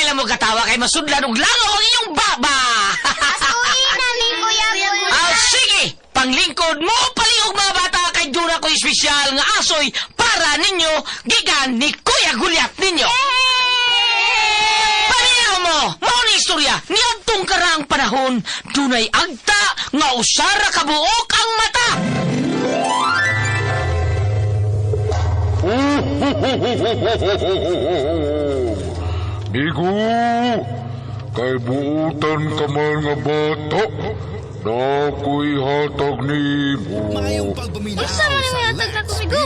lang mo katawa kay masudlan og langaw ang iyong baba. Asuhin na ni Kuya Gulyat. Sige, panglingkod mo palihog mga bata kay dura ko espesyal nga asoy para ninyo gikan ni Kuya Gulyat ninyo. Paminaw mo, mao ni istorya ni adtong karaang panahon dunay agta nga usara kabuok ang mata. Migo, kay buutan ka man nga bata, na ako'y hatag ni mo. Mayong pagpaminaw Usa man ni hatag na kumigo.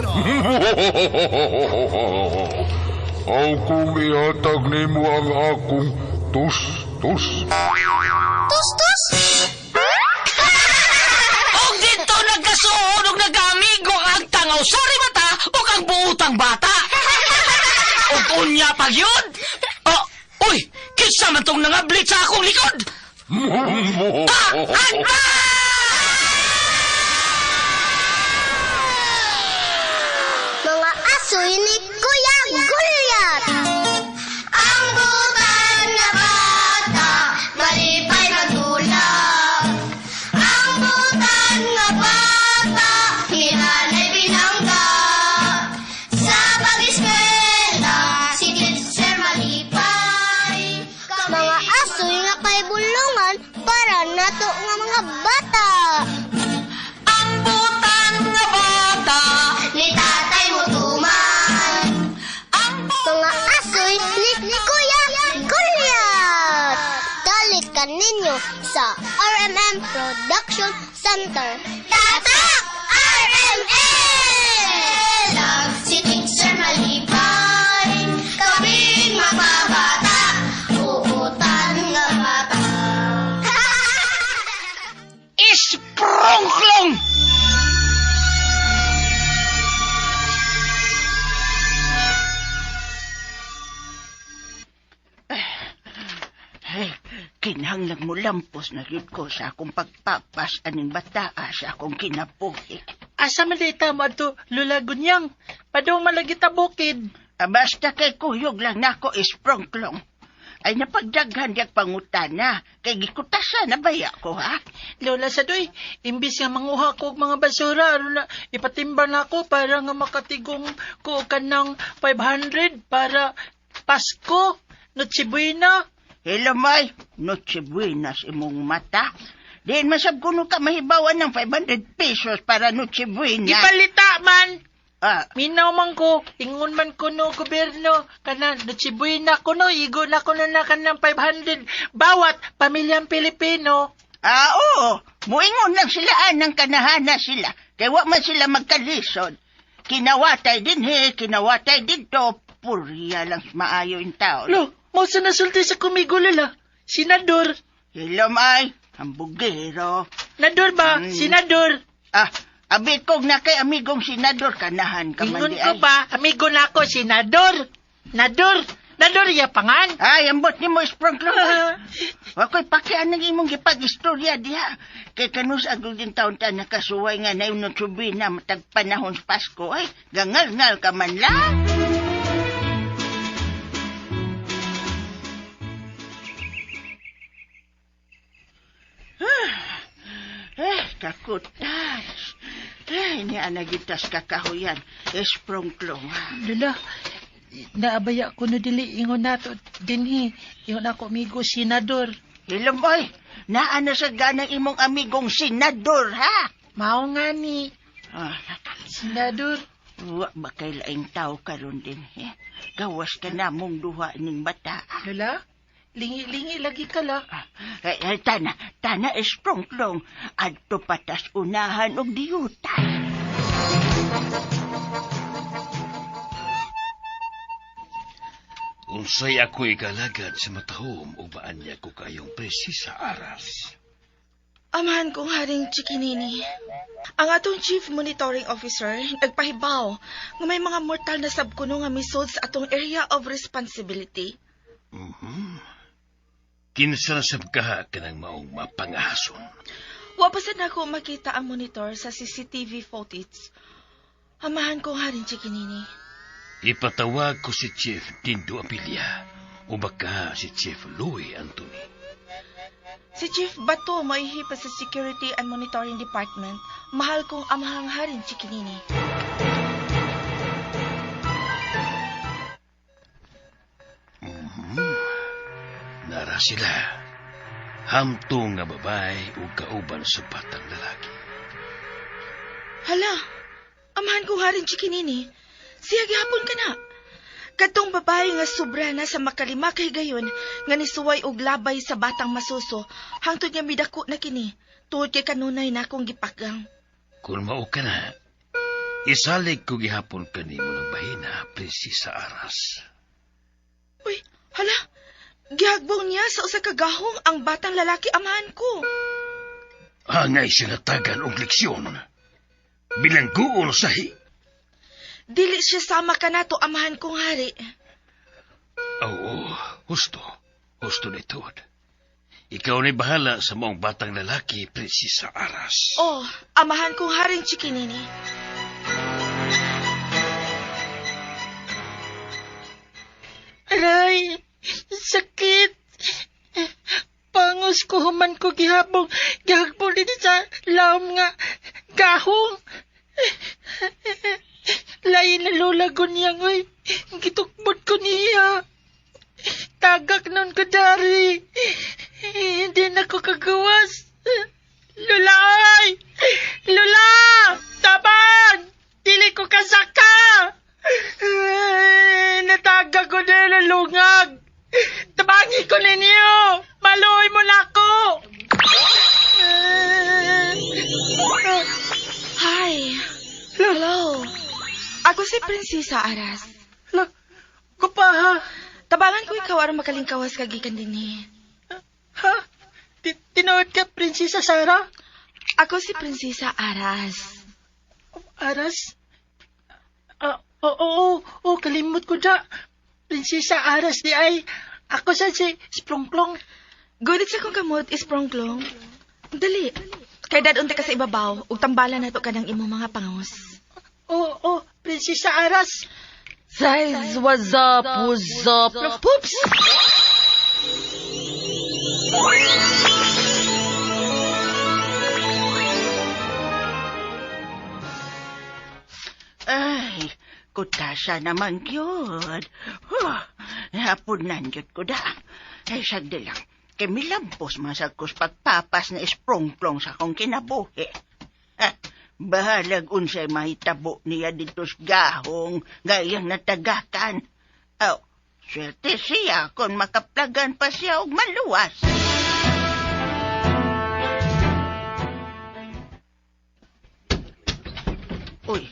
Aw kung ihatag ni mo ang akong tus-tus. Tus-tus? Og dito nagkasuod og nagamigo ang tangaw sari mata ug ang buutang bata. Og unya pag yun. Uy, kinsa man tong nangablit sa akong likod? Mga asoy ni Kuya Gulyat. Ang butan na bata, malipay na tulak. Ang butan na bata, hinanay binangga. Sa pag-eskwela, si Teacher malipay. Mga asoy nga kay bulungan para nato nga mga bata. Ang butan nga bata. Ni tatay mo tuman. Mga asoy ni Kuya Gulyat. Dalikan ninyo sa RMM Production Center. Tatak! RMM! Lag si Teacher malipay. Kaming mababata. Uutan nga bata. Isprongklong! Kinahanglan mo lampos na yun ko sa akong pagpapas aning bataa sa akong kinabuhi. Asa man di tama to, Lula Gunyang? Padong malagita bukid. Basta kay kuyog lang nako isprongklong. Ay napagdaghan diag pangutana, kay gikutasan na baya ko ha? Lola Sadoy, imbis nga manguha ko og mga basura, na ipatimba na ako para nga makatigong ko kanang 500 para Pasko, Noche Buena. Hello, May. Noche buenas imong mata. Diyan masab kuno ka mahibawan ng 500 pesos para Noche buena. Ipalita man! Ah, Minaw man ko, ingon man ko no gobyerno, kana Noche Buena ko no, igo na ko na kanang 500 bawat pamilyang Pilipino. oo. Muingon lang sila anang kanahana sila. Kaya wa man sila magkalisod. Kinawatay din kinawatay dito. Purya lang maayo yung tao. Lo, mo sa nasulti sa kumigo, Lola. Senador. Hello, May. Ang bugero. Nador ba? Senador. Abit kong na kay amigong senador kanahan ka man Ingon di ko ay. ba, amigo na ako, senador. Nador yapangan. Ay, ambot ni mo isprongklong. Wako'y pakian ng imong gipag-istorya diha. Kay kanus agul din taon ta nakasuway nga na yung notsubi na matag panahon sa Pasko. Ay, gangal-ngal ka man lang. Kakutas. Ni anagitas kakahuyan. Esprongklong. Lola, naabaya ko no dili ingon nato dinhi. Ingon ako amigo senador. Hello, boy. Naana sa ganang imong amigong senador, ha? Mao nga ni Ah, senador. wa ba kay laing tao karon din, eh? Gawas ka na mong duha ning bata. Lola, lingi-lingi lagi ka la. Tana esprongklong. Adto patas unahan og diyutan. Unsay ako'y galagad sa matahom o baan niya ko kayong presisa aras. Amahan kong Haring Chikinini. Ang atong Chief Monitoring Officer nagpahibaw nga may mga mortal na sabkuno nga misod sa atong area of responsibility. Kinasasab ka ng maong mapangahason. Wapasan ako makita ang monitor sa CCTV footage. Amahan kong Haring Chikinini. Ipatawag ko si Chief Dindo Apilia O baka si Chief Louie Anthony? Si Chief Bato maihipa sa Security and Monitoring Department. Mahal kong amahang harin si Kinini. Nara sila. Hamtong nga babae o kauban sa batang lalaki. Hala, amahan kong harin si Kinini. Siya gihapon ka na. Katong babae nga sobra na sa makalima kay gayon nga nisuway og labay sa batang masuso hangtod nga midako na kini tuod kay kanunay na akong gipagang. Kung mao ka na, isalig ko gihapon kanimo ng bahina, Prinsesa Aras. Uy, hala, gihagbong niya sa usa ka gahong ang batang lalaki amahan ko. Hangay sinatagan og leksyon. Bilangguon sahi. Dili siya sama ka nato amahan kong hari. Oo, husto. Husto na ituod. Ikaw na'y bahala sa maong batang lalaki, Prinsesa Aras. Oh, amahan kong haring Chikinini. Aray, sakit. Pangos ko human ko gihabong dito sa laom nga gahong. Lain na lulagon niya ngoy. Gitukbot ko niya. Tagak nun ko dari. Hindi na ko kagawas. Lula ay! Lula! Taban! Dili ko kasaka! Natagak ko na lungag. Tabangi ko ninyo. Maluoy mo na ako. Hi. Hello. Ako si Prinsesa Aras. Kupa ha? Tabangan ko ikaw aron makalingkawas kagikan din ni. Ha? Tinawad ka, Prinsesa Sarah? Ako si Prinsesa Aras. Aras? Oo, kalimot ko da. Prinsesa Aras di ay. Ako sa si Sprongklong. Gudit sa kong kamot is Prongklong. Dali. Kay dadunte ka sa ibabaw, ug tambalan nato ka ng imong mga pangos. Oo, Prinsesa Aras. Size, what's up? Poops! Ay, kutasa naman yun. Hapon nandiyon ko da. Ay, sagdi lang. Kay milampos masagkos pagpapas na isprongplong sa kong kinabuhi. Bahalag unsay mahitabo niya dito sa gahong gayang natagakan. Swerte siya kung makaplagan pa siya og maluwas. Uy,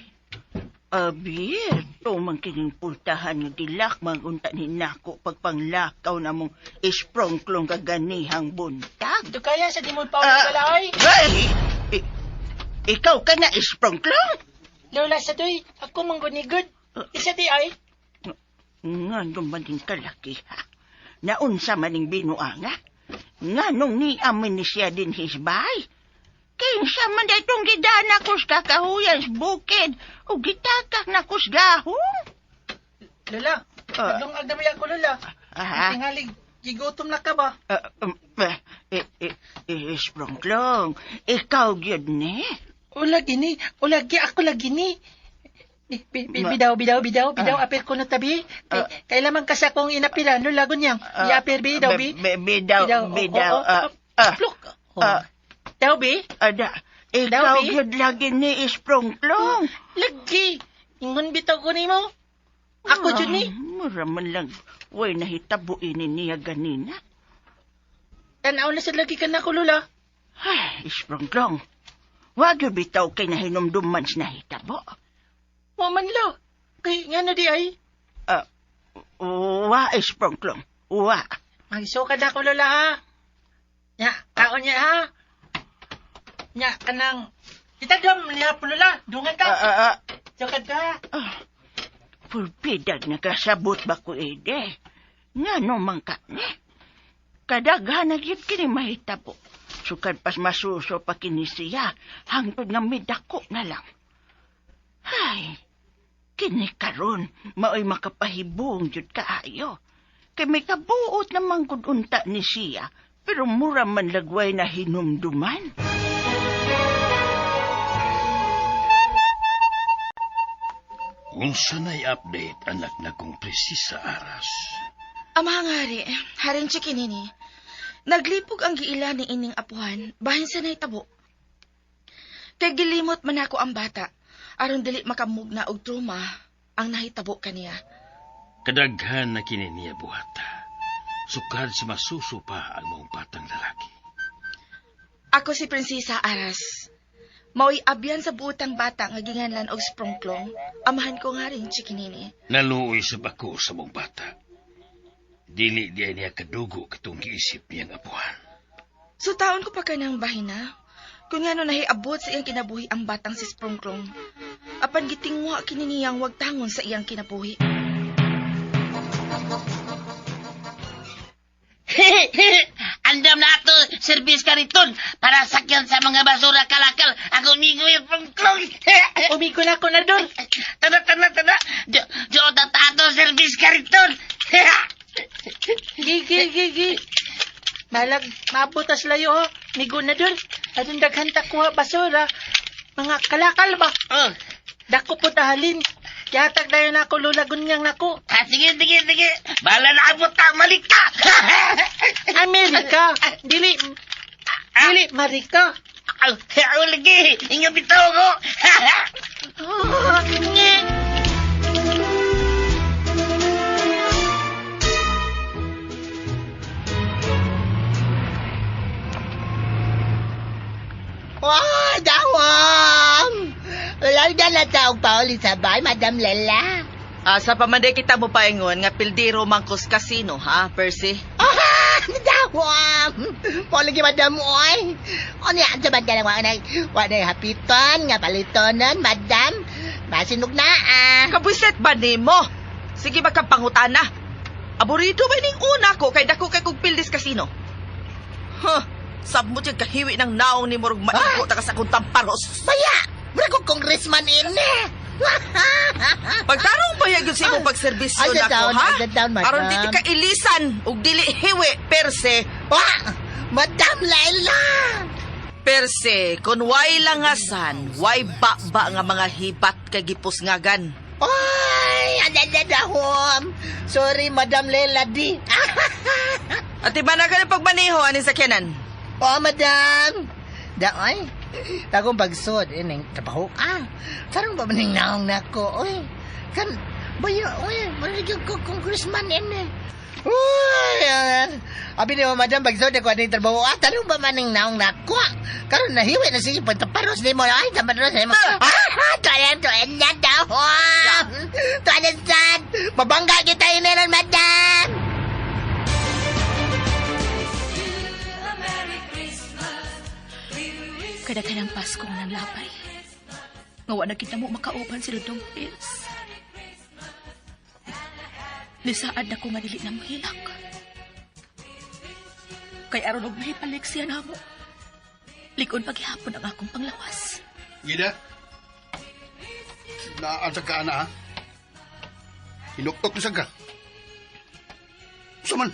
abir, tumang kining pultahan nga dilak magunta ni nako pagpanglakaw na mong isprongklong kaganihang buntag. Ito kaya sa di mo pa balay? Ikaw ka na isprongklong? Lola sa doy, ako manggunigod. Isa di ay? Nga naman din kalaki ha. Naunsa maning binuanga? Nga nung ni amin ni siya din hisbay. Kinsa man da itong gidana kus kakahuyan sa bukid o gitakak na kus gahong. Lola, naglungag na may ako, Lola. Tingalig, gigutom na ka ba? Isprongklong, ikaw gyud ni? Ula gini, ako lagi ni. Bidaw, apir ko na tabi. Kailaman kasi akong inapilan, Lola, gunyang. Iapir, bidaw. Pluk. Daw, bi? Ikaw gyud lagi ni Isprongklong. Lagi. Ingon bitaw ko ni mo. Ako dyan ni. Mura man lang. Way nahitabo ini niya ganina. Tanaw na sa lagi ka na ko, Lola. Ay, Isprongklong. Wag yung bitaw kay nahinumduman sa nahitabo. Waman lo. Kay nga na di ay. Wa, Isprongklong. Wa. Magiso ka na ko, Lola, ha? Nya, kaon niya, ha? Nya, kanang... Itagam niya po, Lola. Dungan ka. Sokad ka. Pulpidag nakasabot ba ko, Ede? Nga naman ka, ne? Kadaghan na yun kini mahitabo. Sukad pas masuso pa kini siya, hangtod nga midako na lang. Ay, kini karon, maoy makapahibong jud kaayo. Kay may kabuot naman kung unta ni siya, pero mura man lagway na hinumduman. Unsa na'y update anak na kong Prinsesa Aras? Amahang hari, haring chikinini. Naglipog ang giila ni ining apuhan, bahin sa naitabo. Kay gilimot man ako ang bata, aron dili makamugna og trauma ang nahitabo kaniya. Kadaghan na kini niya buhata. Sukad sa masuso pa ang mga batang lalaki. Ako si Prinsesa Aras. Mao'y abyan sa buotang bata nga ginganlan og sprongklong, amahan ko nga rin chikinini. Naluoy sa bako sa mga bata. Dili diya niya kadugo katong giisip niyang apuhan. So taon ko pa ka ng bahina, kung nga no nahiabot sa iyang kinabuhi ang batang si sprongklong, apan gitingwa kininiyang wag tangon sa iyang kinabuhi. Andam na ato, service ka riton para sakyan sa mga basura kalakal. Ako migo yung pangklong. Umigo na ako na doon. Tada. Jo tato, service ka riton. Gigi. Malag, mabutas layo, ho. Migo na doon. Adun daghan ta kuha basura. Mga kalakal ba? Oh. Dako po tahalin. Yatag dayon ako lulagon ngang nako. Sige. Bala na abot ka, malik ka. Amerika. Dili Marika. Lagi, inga bitaw ko. Wow, dawang! Larda na taong pauli sa bay, Madam Lela. Sa pamanday kita mo paingon nga pildiro mangkos kasino, ha, Percy? Dawang! Pauli Madam, oy! O niya, saban ka lang wanay hapiton, nga palitonon, Madam. Masinug na, Kabwiset ba nimo? Sige ba kang pangutana? Aburido ba ning una ko kay dako kay kog pildis kasino? Sab mo dyan kahiwi ng naong ni Murug maigo taga sa kong tamparos. Baya! Mura ko congressman ini! Pagtarong ba yun sa imong pagserbisyo na ko, ha? Madam. Aron diti ka ilisan ug dili hiwi, Perse. Madam Laila! Perse, kung way langasan, way ba nga mga hibat kay gipusngagan. Ay, adadadahom. Sorry, Madam Laila di. At iba na ka na pagbaniho, aning sakyanan? Madam. Daoy, tagong pagsod, ining trabaho ka. Sarang ba maning naong nako, oy. Kan, bayo, oy, marigyan ko congressman ini. Uy, abi ni Madam pagsod ako aning trabaho. Tarong ba maning naong nako? Karon nahiwi na sige pagtaparos ni mo. Ay, taparos ni mo. Tuwanan na daw. Tuwanan sad. Mabangga kita yun meron, Madam. Kada-kadang Pasko ng labay. Ngawa na kita mo makaupan si Dudong Prince. Nisaad na ko nga dili na mahilak. Kay aron og mahipalik siya na mo. Likon paghihapon ang akong panglawas. Gida? Naasag ka, ana, ha? Hinuktok na ka. Saman,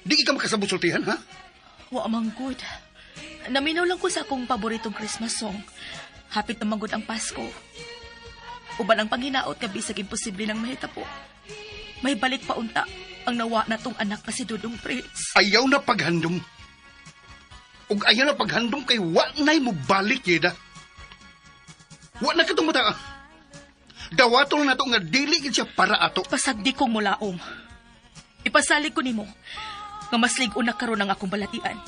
di ka makasabusultihan, ha? Wa mang good. Naminaw lang ko sa akong paboritong Christmas song. Hapit na manggod ang Pasko. Uban ang panghinaot nga bisag imposible nang mahitabo. May balik pa unta ang nawa na tong anak na si Dudong Prince. Ayaw na paghandom. Ug ayaw na paghandom kay wa na'y mo balik, Gida. Wa na katong mata. Dawato na to nga dili gid siya para ato. Pasagdi kong mulaom. Ipasalig ko nimo nga mas lig-o na karon ang akong balatian.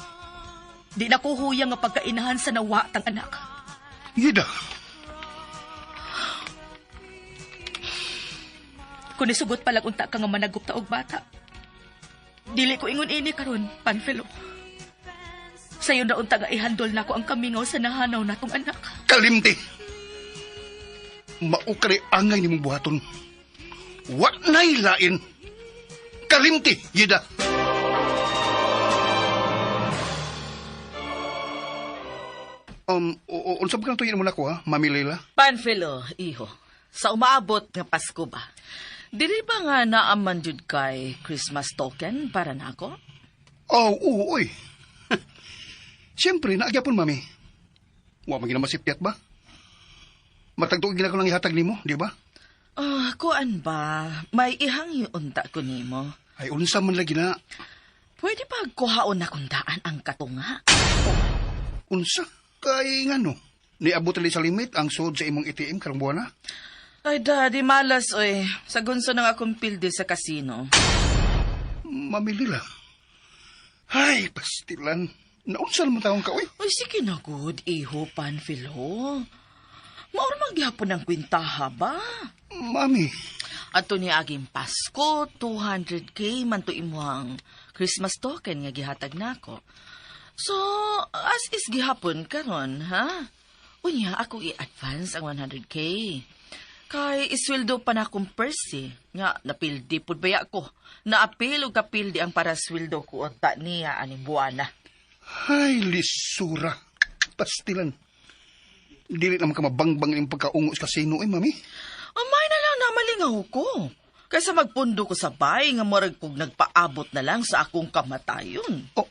Di na ko huyang nga pagkainahan sa nawa tang anak. Gida. Kung isugot palag unta ka nga managup ta og bata. Dili ko ingon ini karon, Panfilo. Sayo na unta nga ihandol nako ang kamingaw sa nahanaw natong anak. Kalimti. Maukari angay ni mong buhaton. Wa na'y lain. Kalimti, Gida. Unsa ba kang tuyin mo na ko, ha, Mami Leila? Panfilo, iho. Sa umaabot nga Pasko ba? Dili ba nga naaman jud kay Christmas token para nako? Oh, oo, oy. Siyempre, naagyapon, mami. Wa man ginamasipyat ba? Matagtuog gina ko lang ihatag nimo, di ba? Kuan ba? May ihang unta ko nimo. Ay, unsa man lagi na. Pwede ba kuhaon na kundaan ang katunga? Unsa? Kay ngano? Niabot tali sa limit ang sud sa imong ATM karong buwan na? Ay, daddy, malas, oy. Sa gunso ng akong pilde sa kasino. Mamili lang. Ay, pastilan. Naunsa naman taong ka, oy. Ay, sige na, good. Iho, Panfilo. Maura magyapon ng kwintaha ba? Mami. Ato ni aging Pasko, 200K man to imuhang Christmas token nga gihatag nako. So, as is gihapon karon, ha? Unya, ako i-advance ang 100K. Kay isweldo pa na akong persi. Nga, napildi pud baya ko. Naapil o kapildi ang para sweldo ko unta niya aning buwana. Ay, lisura. Pastilan. Dili naman ka mabangbang yung pagkaungo sa kasino, mami. Amay na lang na malingaw ko. Kaysa magpundo ko sa bay nga morag kog nagpaabot na lang sa akong kamatayon. Oh.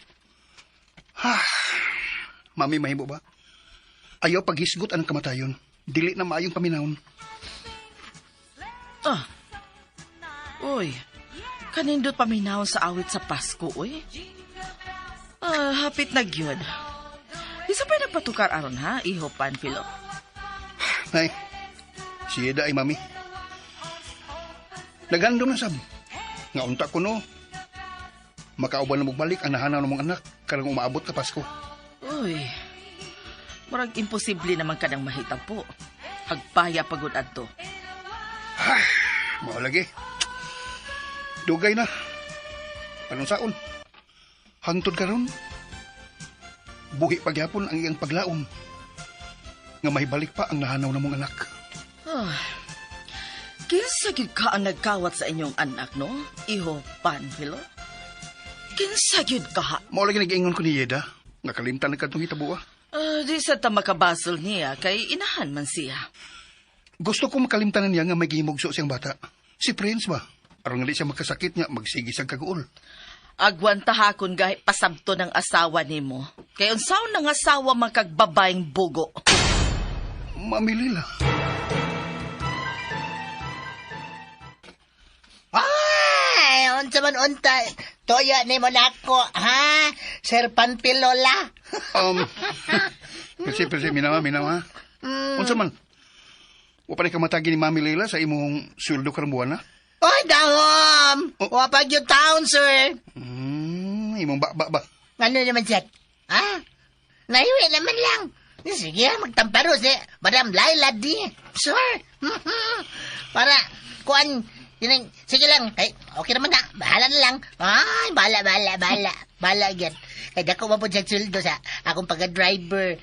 Mami, mahimo ba? Ayaw paghisgot ang kamatayon. Dili na maayong paminahon. Uy, kanindot paminaw sa awit sa Pasko, uy. Hapit na gyud. Isa pa nagpatukar aron, ha, iho Panfilo? Nay, siyeda ay mami. Nagando na sab. Nga unta ko no. Makauban na magbalik ang nahanaw ng mga anak karang umaabot ka Pasko. Uy, marag imposible naman ka nang mahita po. Agpaya pagod adto. Mahalagi. Dugay na. Anong saon? Hangtod ka ron. Buhi pagyapon ang iyang paglaom. Nga mahibalik pa ang nahanaw ng mga anak. Kinsa gyud ka ang nagkawat sa inyong anak, no? Iho Panfilo? Kinsa gyud ka ha? Maulagi nag-ingon ko ni Yeda. Nga kalimtan na kadtong hitabuha. Di sa ta makabasol niya, kay inahan man siya. Gusto ko makalimtanan niya nga may gihimugso siyang bata. Si Prince ba? Aron nga di siya magkasakit niya, magsigi sa kaguol. Agwan tahakon gahit pasabto ng asawa nimo. Kay unsaon ng asawa makagbabaeng bugo. Mamilila. Ay, unsa man unta. Toya ni mo nako, ha? Sir Panpilola. Persi, minawa. Unsa man? Wa pa ni kamatagi ni Mami Leila sa imong sweldo karong buwan na? Oy, dahom! Wapag yung town, sir. Imong ba? Ano naman siya? Ha? Nahiwi naman lang. Sige, magtamparos eh. Madam Laila di. Sir. Para, kuan, sige lang. Ay, okay naman na. Bahala na lang. Ay, bahala yan. Kaya dako mo po siya sweldo sa akong pagka-driver.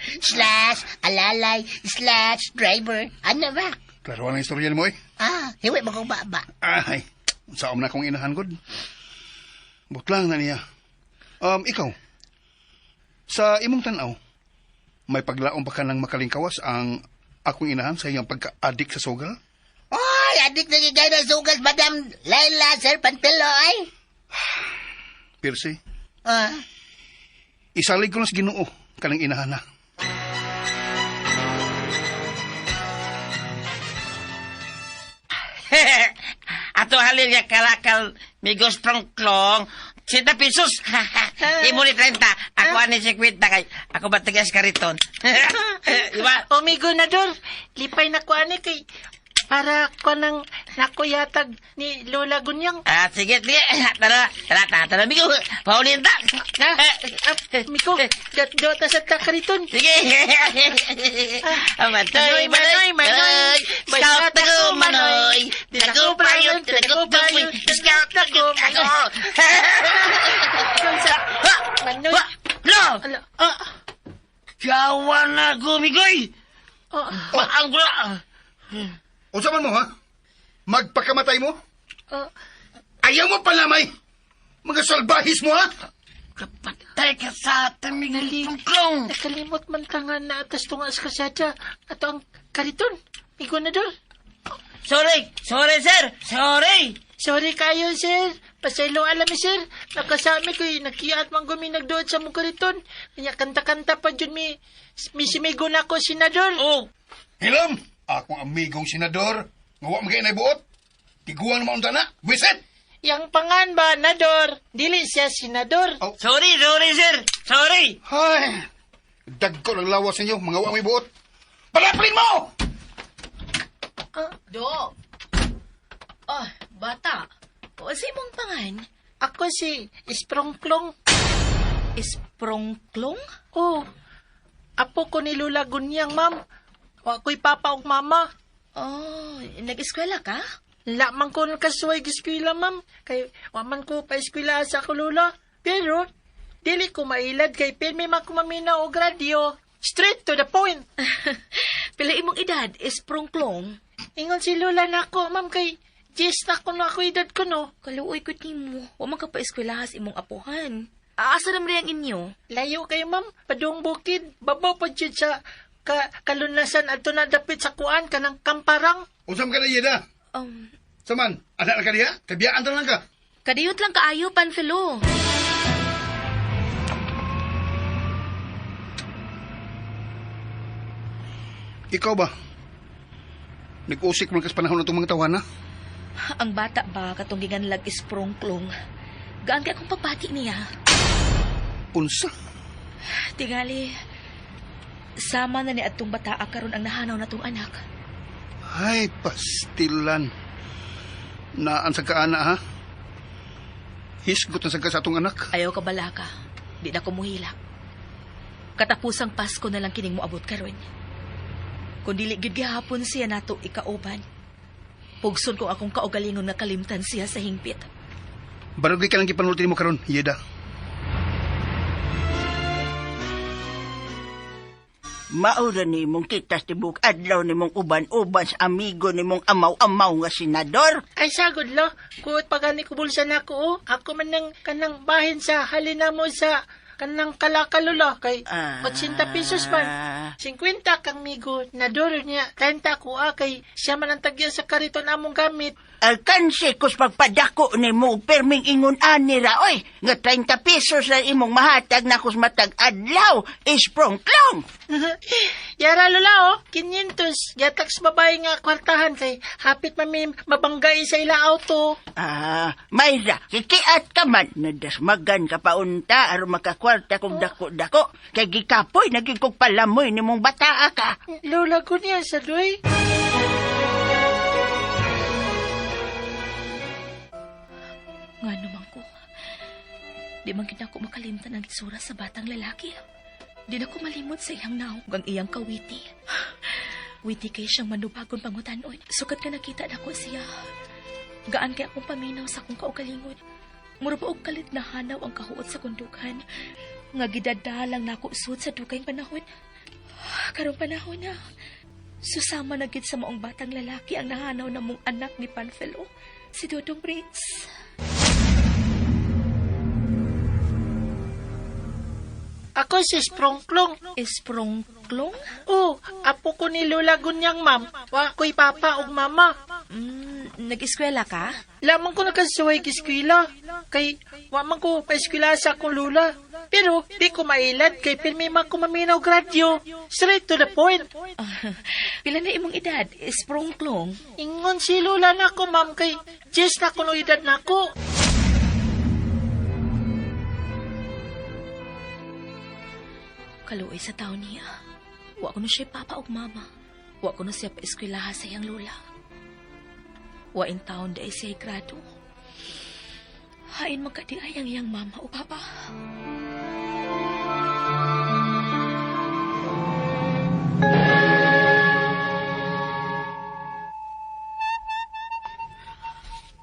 / alalay / driver. Ano ba? Klaro ang istorya mo Hiwi mo kong ba? Ay, saan na akong inahan god. Butlang na niya. Ikaw, sa imong tanaw, may paglaong pa ka ng makalingkawas ang akong inahan sa iyang pagka-adik sa sugal? Ay, adik na gigay ng sugal, Madam Laila, Sir Pantelo, ay. Percy, isalig ko na sa Ginoo kanang inahan na. Ato halil ya kalakal migos prongklong. 100 pesos. Imo ni 30. Ako ani 50 kay ako batigas kariton. Diba? Omigo na dor. Lipay na ko ani kay para ko nang nakuyatag ni Lola Gunyang. Sige. Tara, migo. Paulin ta. Miko, dota sa takariton. Sige. Manoy. Scout na ko, Manoy. Tagupayon. Scout na ko, Manoy. Manoy. Lo! Gawa na gumigoy. Ang gula. Unsa man mo, ha? Magpakamatay mo? Ayaw mo palamay! Mga salbahis mo, ha? Kapatay ka sa tamig tungklong. Nakalimot man ka nga na atas tungas ka siya at ang kariton. Migo na dor. Sorry, sir. Sorry. Sorry kayo, sir. Pasaylo alam sir. Nakasami ko nakiat man gumi nagdood sa mong kariton. Kanya kanta-kanta pa dyan simigo na ko, senador. Oh. Hilom, akong amigong senador. Ngawa magay na buot. Tiguan mo ang tana. Wisit! Yang pangan ba, nador? Dili siya senador. Oh. Sorry, sir. Sorry. Ay, dagko ng lawas ninyo, mga wamay buot. Palaplin mo! Do. Oh, bata. O, si mong pangan? Ako si Isprongklong. Isprongklong? Oh, apo ko ni Lula Gunyang, ma'am. Wa ko'y papa o mama. Oh, nag-eskwela ka? Lamang ko nakasuway giskwila, ma'am. Kay waman ko pa eskwela sa ko, Lula. Pero, dili ko mailad kay pirmi man ko mamina o gradyo. Straight to the point. Pila imong edad, isprongklong? Ingon si Lula na ako, ma'am, kay Jess na ko na ako edad ko, no? Kaluoy ko nimo. Wa man ka pa eskwelahas imong apuhan. Aasa naman ang inyo? Layo kayo, ma'am. Padung bukid. Babaw pa dyan sa kalunasan at nadapit sa kuan ka ng kamparang. Usam ka na, Yeda. Saman, anak na ka diya? Kabiyaan ta lang ka. Kadiyot lang kaayo, Panfilo. Ikaw ba? Nag-usik mo lang kas panahon na itong mga tawana? Ang bata ba katong ginganlag isprongklong? Gaan kay akong papati niya. Unsa? Tingali, sama na ni atong bata karon ang nahanaw na tong anak. Ay, pastilan. Naan sa kaana, ha? Hisgot na sa atong anak. Ayaw ka bala ka. Di na ko muhila. Katapusang Pasko na lang kining moabot karon. Kung dili gid gihapon siya nato ikauban. Pugson kong akong kaugalingon na kalimtan siya sa hingpit. Barugay ka lang gipanulti mo karon, Yeda. Maura ni mong kitas tibuk adlaw ni mong uban-uban sa amigo ni mong amaw-amaw nga senador. Ay, sagod lo. Kuot pagani kubulsan ako, oh. Ako man nang kanang bahin sa halina mo sa kanang kalakalulo kay 80 pesos man. 50 kang migo na dolo niya. 30 ko kay siya man ang tagyan sa kariton among gamit. Alkansi kus pagpadako ni mo perming ingon anira oy nga 30 pesos na imong mahatag na kus matag adlaw isprongklong. Yara lola, oh. 500. Yataks babae nga kwartahan kay hapit mami mabanggay sa ila auto. Mayra, kikiat ka man. Nadasmagan ka paunta aron makakwarta kong dako-dako. Kay gikapoy, naging kong palamoy ni mong bataa ka. Lola ko niya sa doy. Nga naman ko. Di man gina ko makalimtan ang itsura sa batang lalaki. Di na ko malimot sa iyang naong ang iyang kawiti. Witi kay siyang manubagon pangutanon. Sukat ka nakita na ko siya. Gaan kay akong paminaw sa akong kaugalingon. Mura pa og kalit na hanaw ang kahuot sa kundukan. Nga gidadalang na ako usod sa dugay panahon. Karong panahon na. Susama na gid sa maong batang lalaki ang nahanaw na mong anak ni Panfilo, si Dodong Prince. Ako si Isprongklong. Isprongklong? Oh, apo ko ni Lola Gunyang, ma'am. Wa ko'y papa ug mama. Nag-eskwela ka? Lamang ko nakasuway kiskwila. Kay, wa man ko pa-eskwela sa akong lula. Pero, di ko mailad kay pirmi man ko maminaw gradyo. Straight to the point. Pila na imong edad? Isprongklong? Ingon si Lula na ko, ma'am, kay Jess na ko no edad na ko. Kaluoy sa taon niya. Wa ko na siya papa o mama. Wa ko na siya pa-eskwelaha sa iyang lula. Wa in taon da siya grado. Hain magkadiay ang iyang mama o papa.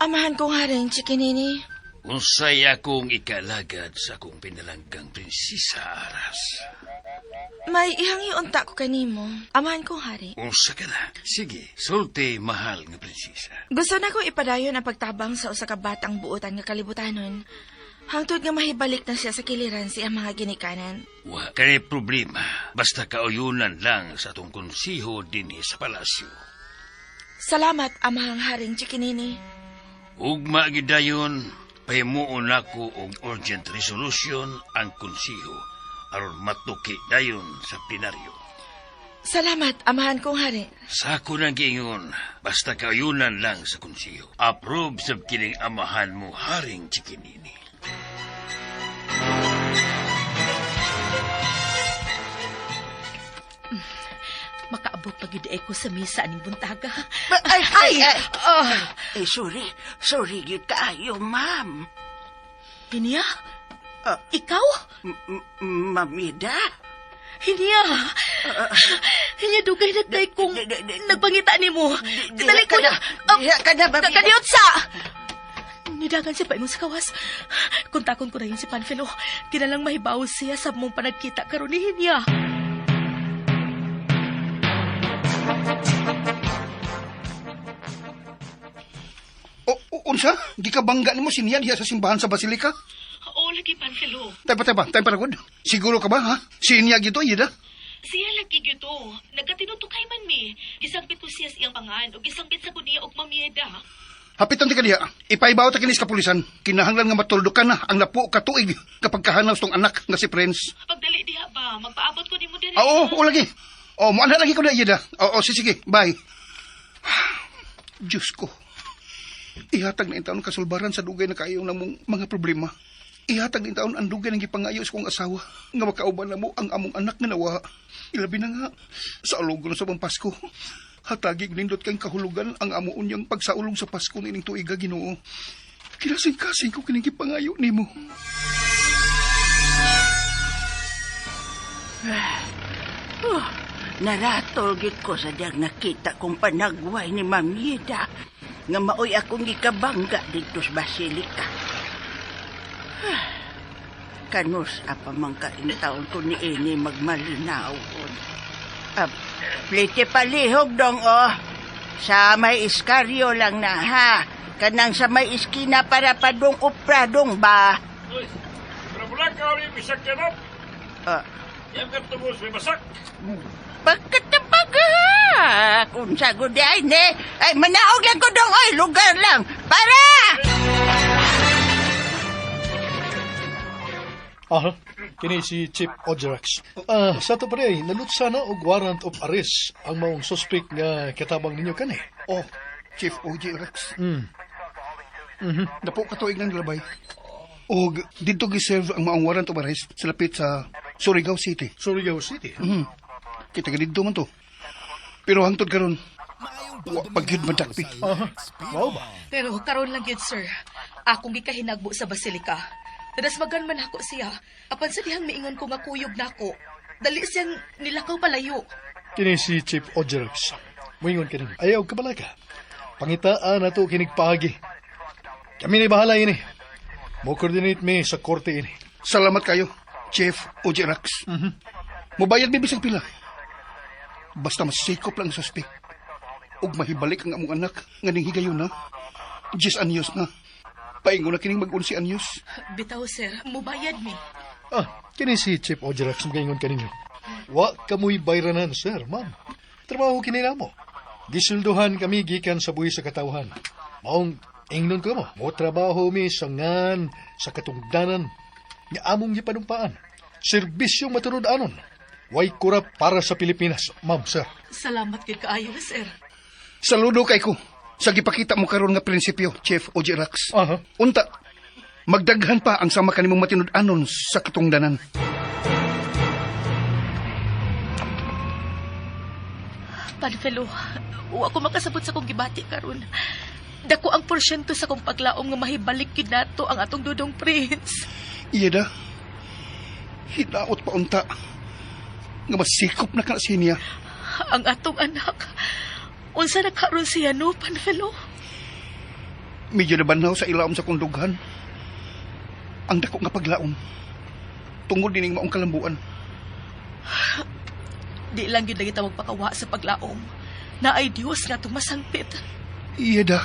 Amahan ko nga rin, Chikinini. Unsay akong ikalagad sa akong pinalanggang prinsesa Aras. May ihangi unta ko kanimo. Amahan ko hari. Unsa ka na? Sige, sulti mahal nga prinsesa. Gusto na ko ipadayon ang pagtabang sa usa ka batang buotan nga kalibutanon. Hangtod nga mahibalik na siya sa kiliran siya mga ginikanan. Wa kay problema. Basta kauyunan lang sa atong konsiho dinhi sa palasyo. Salamat, Amahang Haring Chikinini. Ugma gidayon, pahimuon nako og urgent resolution ang konsiho aron matuki dayon sa plenaryo. Salamat, Amahan kong Hari. Sa ako nang giingon, basta kayunan lang sa konsiho. Approve sa kining amahan mo, Haring Chikinini. Makaabot pag ko sa misa aning buntaga. Sorry gyud kaayo, ma'am. Hiniya? Ikaw? Mamida? Hiniya? Hiniya dugay na tayo kung nagpangita ni mo. Dali ko na. Kaniot sa! Nidagan siya pa imong sa kawas. Kuntakon ko na yun si Panfilo. Tinalang mahibaw siya sa mong panagkita karon ni Hiniya. Unsa? Di ka bangga nimo siniya diha sa simbahan sa Basilika? Oo, lagi Panfilo. Time pa good. Siguro ka ba, ha? Siniya gito, Ida? Siya lagi gito. Nagkatinutukay man mi. Gisangpit ko siya sa iyang pangan o gisangpit sa kuniya og mamieda. Hapitan ti ka diha. Ipaibaw ta kinis kapulisan. Kinahanglan nga matuldukan na ang napo ka tuig kapag kahanaw tong anak nga si Prince. Pagdali diha ba? Magpaabot ko nimo diri. Oo, lagi. Maana lagi ko na, Ida. Sige. Bye. Diyos ko. Ihatag na taon kasulbaran sa dugay na kayo ng mong mga problema. Ihatag na taon ang dugay ng gipangayo sa kong asawa. Nga makauban na mo ang among anak na nawa. Ilabi na nga. Sa alugon sa mga Pasko. Hatagig nindot kayong kahulugan ang amuon niyang pagsaulong sa Pasko nining tuiga, Ginoo. Kinasing-kasing ko kining gipangayo ni mo. Naratol gid ko sa diyang nakita kong panagway ni Mamida nga maoy akong gikabangga dito sa Basilika. Kanus apa man kaintaon ko ni ini magmalinawon. Plite palihog dong sa may iskaryo lang na ha. Kanang sa may iskina para padong upradong ba? Uy, brabulang ka ulit bisak yan up. Yan ka tubos, may masak. Pagkatapag ha. Kung sagod ay ne. Ay, manaog lang ko dong. Ay, lugar lang. Para! Kini si Chief Ojerax. Sa to pare, nalutsa na og warrant of arrest ang maong suspect nga katabang ninyo kani. Chief Ojerax. Napo ka tuig ng labay. Og dito giserve ang maong warrant of arrest sa lapit sa Surigao City. Surigao City? Kita ka dito man to. Pero hangtod karon, pagyud madakpi. Wow ba? Pero karon lang yun, sir. Akong gikahinagbo sa Basilika. Nadasmagan man ako siya. Apan sa dihang miingon ko nga kuyog na ako. Dali siyang nilakaw palayo. Kini si Chief Ojerax. Muingon ka rin. Ayaw ka bala ka. Pangitaan na to kinigpagi. Kami ni bahala ini. Mo-coordinate me sa korte ini. Salamat kayo, Chief Ojerax. Mubayad bibisag pila. Basta masikop lang ang suspect. Ug mahibalik ang among anak nga ning higayon na. 10 anyos na. Paingon na kining mag-11 anyos. Bitaw, sir. Mubayad mi. Kini si Chief Ojerax magaingon kaninyo. Wa kamoy bayranan, sir, ma'am. Trabaho kinila mo. Gisulduhan kami gikan sa buhi sa katawhan. Maong ingnon ko mo. Mo trabaho mi sa ngan sa katungdanan nga among gipanumpaan. Serbisyong matunod-anon. Way kurap para sa Pilipinas, ma'am, sir. Salamat kay kaayo, sir. Saludo kay ko. Sa gipakita mo karon nga prinsipyo, Chief Ojerax. Unta, magdaghan pa ang sama kanimong matinud-anon sa katungdanan. Panfilo, wa ko makasabot sa kong gibati karon. Dako ang porsyento sa kong paglaom nga mahibalik gid nato ang atong dudong Prince. Iyada, hinaot pa unta nga masikop na ka siya niya. Ang atong anak, unsa na karon siya, no, Panfilo? Medyo nabanaw sa ilaom sa kundughan. Ang dako nga paglaom. Tungod dining maong kalambuan. Di lang yun na kita magpakawa sa paglaom. Na ay Diyos nga tumasangpit. Iyada.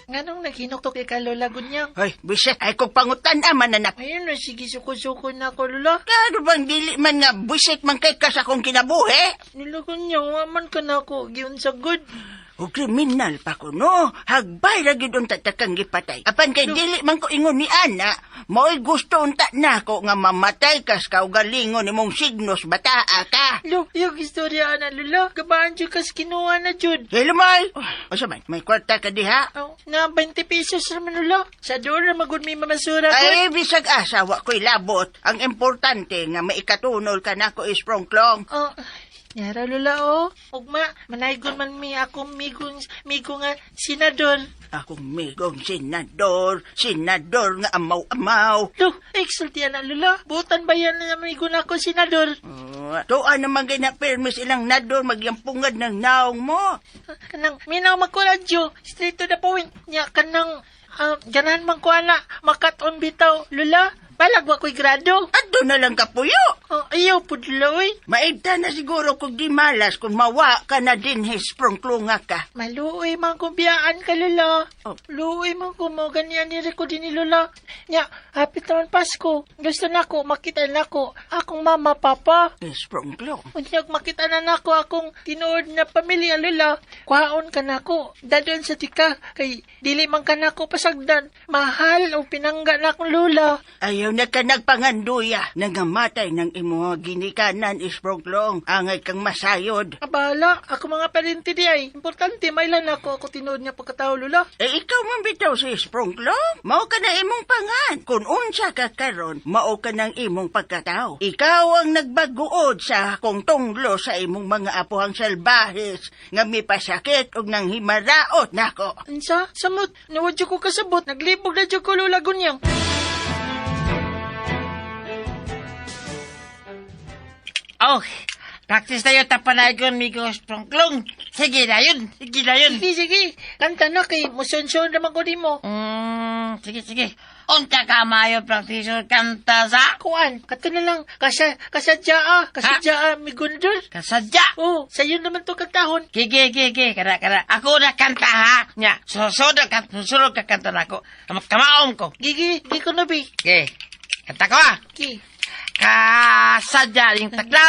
Nga Nganong naghinuktok ka, Lola Gunyang? Ay, bisit, ay kong pangutan man anak. Ayun na, sige, suko-suko na ako, Lola. Kano bang dili man nga bisit man kay ka sa kong kinabuhi? Lola Gunyang, waman ka na ako, giyon sa good. O kriminal pa ko, no? Hagbay lagi doon tatakang gipatay. Apan kay dili man ko ingon ni Ana, mo'y gusto unta na ko nga mamatay kas kaugalingon ni mong signos bataa ka. Lo, yung istorya na, Lola. Gabaan dyan kas kinuha na, Jud. Hello, May. O saman, may kwarta ka diha? Oh, na 20 pesos naman, Lola. Sa doon na magod may mamasura ko. Ay, bisag asawa ko'y labot. Ang importante nga maikatunol ka na ko is prongklong. Oh, yara, Lola, oh. Ugma, manaygon man mi akong migo nga senador. Akong migong senador nga amaw-amaw. Lo, exultian na, Lola. Butan ba yan na migo na ako senador? Tuan naman gay na permis ilang nador magyampungad ng naong mo. Kanang, minaw magkuradyo. Straight to the point. Nya, kanang, ganahan man ko ana, makaton bitaw, Lola. Balag ba ko'y grado? Ado na lang kapuyo. Oh, ayaw po, Lola, Maibta na siguro kung di malas kung mawa ka na din prongklonga ka. Maluoy man kung biyaan ka, Lola. Luoy man kung mo ganyan ni Rico din ni Lola. Nya, hapit naman Pasko. Gusto na ko, makita na ko akong mama, papa. Prongklong. Unyag makita na nako akong tinuod na pamilya, Lola. Kwaon ka na ko. Dadon sa tika. Kay dili man ka na ko pasagdan. Mahal o pinangga na akong Lola. Ayaw na ka nagpanganduya. Nangamatay ng imo ginikanan prongklong. Angay kang masayod. Abala, ako mga parente di ay. Importante, mailan ako tinuod niya pagkatao, Lola. Ikaw man bitaw si prongklong. Mao ka na imong pangan. Kung unsa ka karon, mao ka ng imong pagkatao. Ikaw ang nagbaguod sa kong tunglo sa imong mga apuhang salbahes nga mipasakit og nang himaraot nako. Ansa? Samot, nawadyo ko kasabot. Naglibog na dyo ko, Lola Gunyang. Oh, practice tayo tapanay ko, Migos Prongklong. Sige na yun. Sige. Kanta na kay musyon-syon naman ko di mo. Sige. Unta ka mayo practice kanta sa Kuan, kato na lang. Kasadya, migundol. kasadya. Oh, sa'yo naman to kantahon. Kara. Ako na kanta ha. Nya, susunod ka kanta na ako. Kamaom ko. Gigi, di ko nabi. Okay, kanta ko ha. Gi. Kasadyaring takla,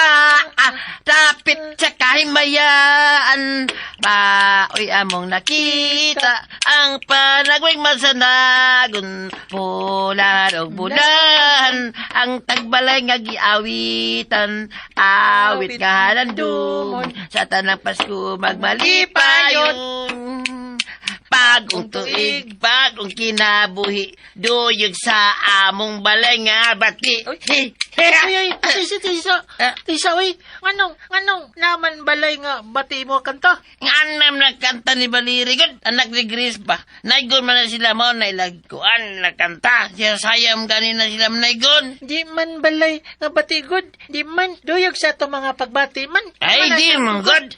tapit sa kahimayaan, baoy among nakita, ang panagwing masanagon, pulan o bulan, ang tagbalay nga giawitan, awit nga handumon, sa tanang Pasko magmalipayon. Bagong tuig, bagong kinabuhi, duyog sa among balay nga bati. Ay, Tisa, uy, anong naman balay nga bati mo kanta? Nganam na kanta ni Balirigod, anak ni Gris ba? Naigon man na sila mo, nailagkuan na kanta. Siya sayam ganina sila naigon. Di man balay nga bati good, di man duyog sa to mga pagbati man. Ay, di man good.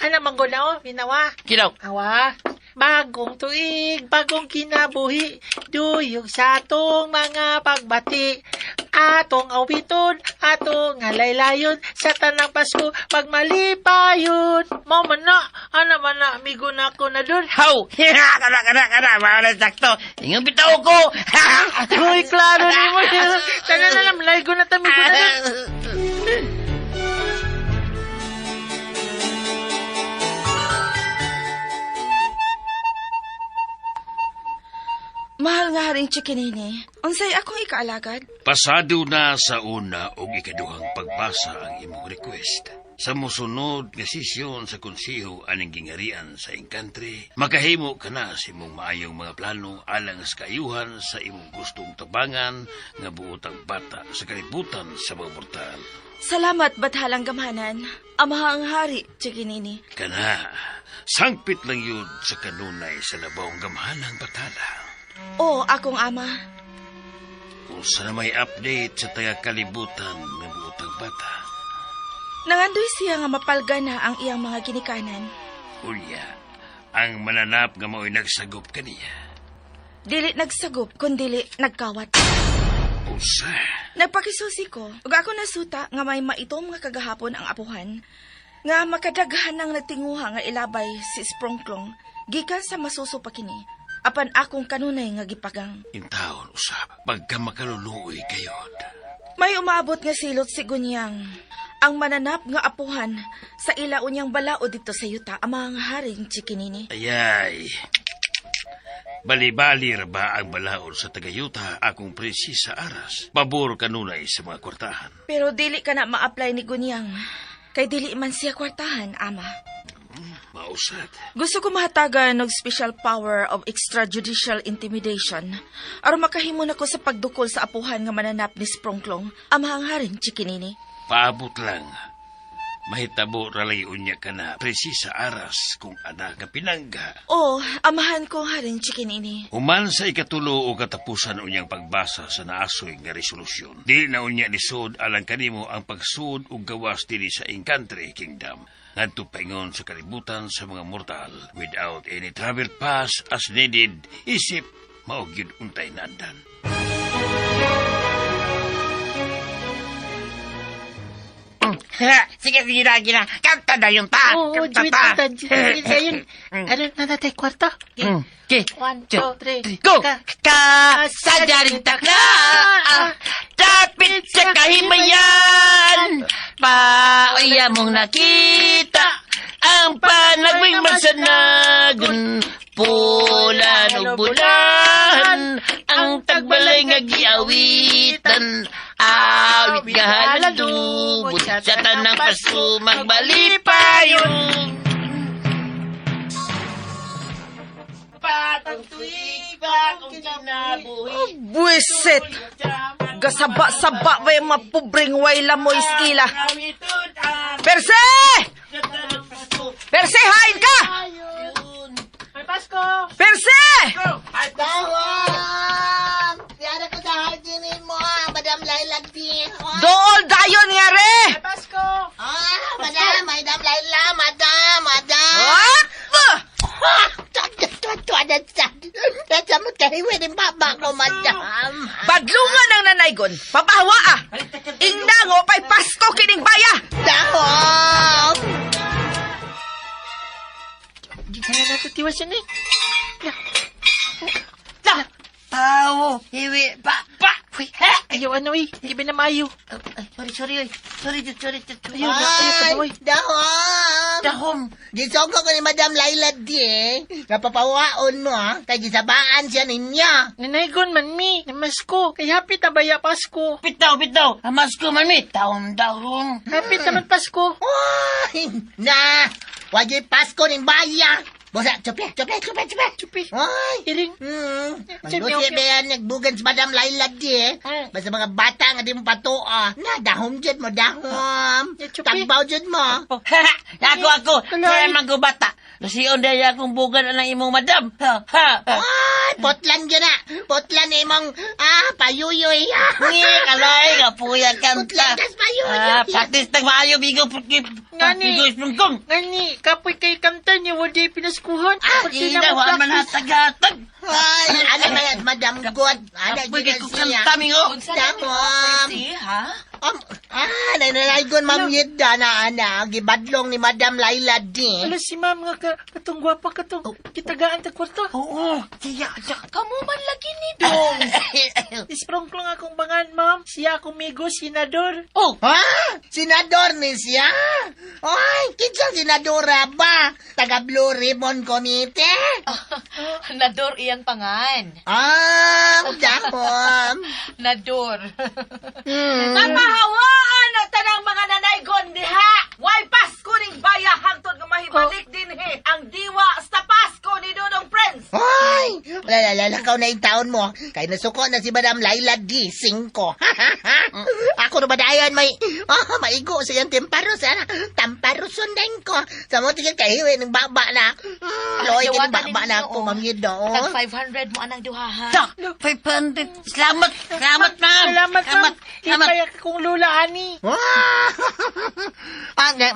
Ano manggo na o, minawa? Kilaw. Awa, bagong tuig, bagong kinabuhi, duyog sa atong mga pagbati. Atong awiton, atong alaylayon, sa tanang Pasko, magmalipayon. Mama na, ano man na, amigo na ako na dun. How? Kana, mga sakto. Ingong bitaw ko. Uy, klaro ni mo. Sana na lang, laigo na tamigo na dun. Mahal nga haring chikinini. Unsay akong ikaalagad? Pasado na sa una o ikaduhang pagbasa ang imong request. Sa musunod nga sesyon sa konseho aning gingarian sa ing country, makahimo ka na sa imong maayong mga plano alang sa kaayuhan sa imong gustong tabangan nga buotang bata sa kalibutan sa mga mortal. Salamat, bathalang gamhanan. Amahang hari, chikinini. Kana, sangpit lang yun sa kanunay sa labawang gamhanang batala. Oo, akong ama. Kung sana may update sa taga-kalibutan ng buotang bata. Nangandoy siya nga mapalga na ang iyang mga ginikanan. Ulya, ang mananap nga mao'y nagsagop kaniya. Dili nagsagop, kundili nagkawat. Usa. Nagpakisusi ko, ug ako nasuta nga may maitom nga kagahapon ang apuhan, nga makadaghan ng nagtinguha nga ilabay si Sprongklong, gikan sa masuso pa kini. apan akong kanunay nga gipagang. Intawon usab, pagka makaluluoy kayod. May umaabot nga silot si Gunyang. Ang mananap nga apuhan sa ila unyang balao dito sa yuta ang mga haring chikinini. Ayay. Bali-bali ra ba ang balaod sa tagayuta akong Prinsesa Aras? Pabor kanunay sa mga kwartahan. Pero dili ka na ma-apply ni Gunyang. Kay dili man siya kwartahan, ama. Mausad. Gusto ko mahatagan ng special power of extrajudicial intimidation aron makahimo nako sa pagdukol sa apuhan nga mananap ni Sprongklong ang mga haring chikinini. Paabot lang. Mahitabo ralay unya ka na, Prinsesa Aras, kung anak ka pinangga. Oh, amahan ko haring chikinini. Human sa ikatulo o katapusan unyang pagbasa sa naasoy nga resolusyon. Di na unya lisod alang kanimo ang pagsud o gawas dili sa Encantry Kingdom. Ngadto paingon sa kalibutan sa mga mortal without any travel pass as needed, isip maog yun untay nandan. Sige, gina. Kanta na yung ta. Oo, Kanta juwit ta. ta. Ayun. Ano na natin kwarta? Okay. 1, 2, 3. Go! Kasadaring takla, tapit sa kahimayan, pauya mong nakita, ang panagwing masanagon, pula ng bulan, ang tagbalay nga giawitan, awit nga haladubot, sa tanang paso magbalipayon. Patang tuig ba kung kinabuhi? Buisit! Gasaba-saba ba yung mga pobreng way lamoy skila? Perse! Perse, hain ka! May Pasko! Perse! Dawang! Tiyara ko sa hardinin mo, Madam Laila din. Dool dayon nga re! May Pasko! Madam Laila, Madam! Ha? Sa mo kahiwi din baba ko, Madam. Badlungan ng nanaygon, papahawa ah! Ingnango pa'y Pasko kining baya! Dawang! Di ka na natutiwas yun eh. Pao, hiwi, pa! Uy, ayaw ano eh. Hindi ba na maayo? Sorry. Ayaw ka boy. Dahom. Gisongko ko ni Madam Laila di. Napapawaon mo ha. Kay gisabaan siya ninya. Nanaygon man mi. Namasko. Kay hapit na baya Pasko. Bitaw. Amasko man mi. Dahom. Hapit naman Pasko. Ay, na. Wajib Pasko ning baya. Bosa, chupi. Ay. Iring. Malusi ba yan nagbugan sa Madam Laila di eh. Basta mga bata nga di mo patoa. Na, dahom dyan mo, dahom. Tagbaw dyan mo. Ako. Kaya magubata. Lusiyon dahil akong bugan na imong madam. Ay, potlan dyan na. Potlan imong, payuyoy. Kalay, kapuya kanta. Potlan kas payuyoy. Patis tag maayo, bigo, Ngani, kapoy kay kanta niya, wadi pinaskuhan. Ina, wala man natagatag. Ay, ano ba yan, Madam God? Ano, Pwede ko siya. kanta, mingo. Damom. ha? Nanaygon, Ma'am Yedda na, gibadlong ni Madam Laila di. Alas si ma'am nga katong gwapa katong kitagaan ta kwarta. Oo, siya. Kamu man lagi ni Dong. Isprongklong akong bangan, ma'am. Siya akong migo, senador. Oh, ha? Senador ni siya? Ay, kinsang senadora ba? Taga Blue Ribbon Committee? Nador iyang pangan. Damom. Nador. Papahawaan na tanang mga nanaygon diha. Why Pasko ning baya hangtod nga mahibalik din ang diwa sa Pasko ni Dudong Prince. Ay, lalakaw na yung taon mo. Kaya nasuko na si Madam Laila D. 5. Ako na badayan maigo sa yung temparos. Tamparoson din ko. Sa mo tigil kahiwi ng baba na. Loy ka ng baba na ako, Ma'am Yido. Tag 500 mo anang duhahan. 500. Salamat, ma'am. Salamat. Kaya kong lula, ani.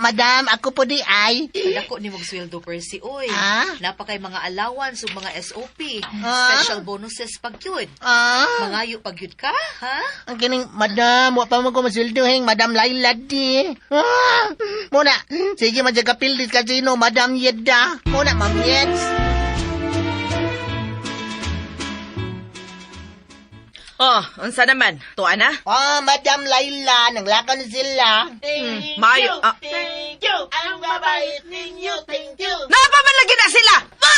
Madam, ako po di ay. Dako ni mong sweldo Percy, oy. Napakay mga allowance ug mga SOP. Special bonuses pag yun. Mangayo pag yun ka, ha? Ang kining, Madam, wa pa mo ko masilduhing, Madam Laila di. Muna, sige magjaga pildis kasino, Madam Yedda. Muna, Ma'am Yeds. Oh, unsa naman? Tuwa na? Oh, Madam Laila, nanglakaw na sila. Mayo. Thank you. Ang babait ninyo. Thank you. Napamalagi na sila! Ma!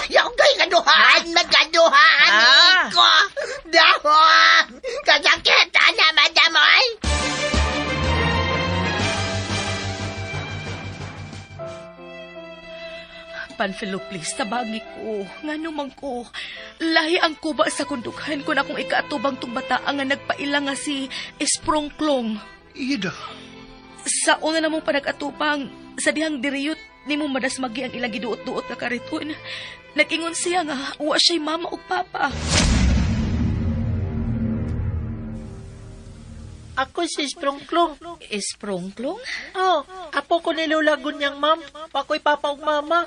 Yung kay kaduhaan, magkaduhaan ko. Dahon! Kasakitan na, Madam, ay! Panfilo, please, tabagi ko. Nga naman ko. Lahi ang kuba sa kundughan ko na kung ikaatubang tong bata ang nga nagpaila nga si Esprongklong. Ida, Sa una namong panag-atubang, sa dihang diriyot, ni mo madasmagi ang ilang giduot-duot na kariton. Nag-ingon siya nga, wa siya'y mama o papa. Ako si Sprongklong. Esprongklong? Oh, apo ko ni Lola Gunyang, ma'am. Ako'y papa ug mama.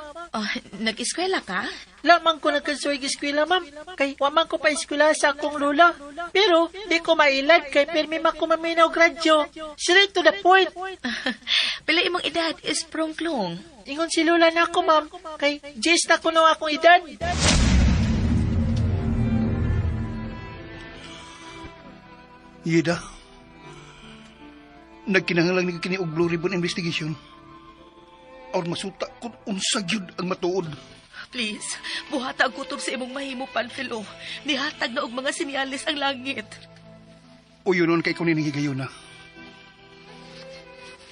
Nag-eskwela ka? Lamang ko nagkasuwig eskwela, ma'am. Kay waman ko pa eskwela sa akong lola. Pero, di ko mailad kay permi ko maminaw gradyo. Straight to the point. Pila imong edad, Esprongklong? Ingon si Lola na ako, ma'am. Kay Jess na ko na akong edad. Ida, nagkinahanglan ni kini og Blue Ribbon investigation. Or masuta kung unsa gyud ang matuod. Please, buhata ang kutob sa imong mahimo, Panfilo. Nihatag na og mga sinyalis ang langit. O yun kay kunin higayon na.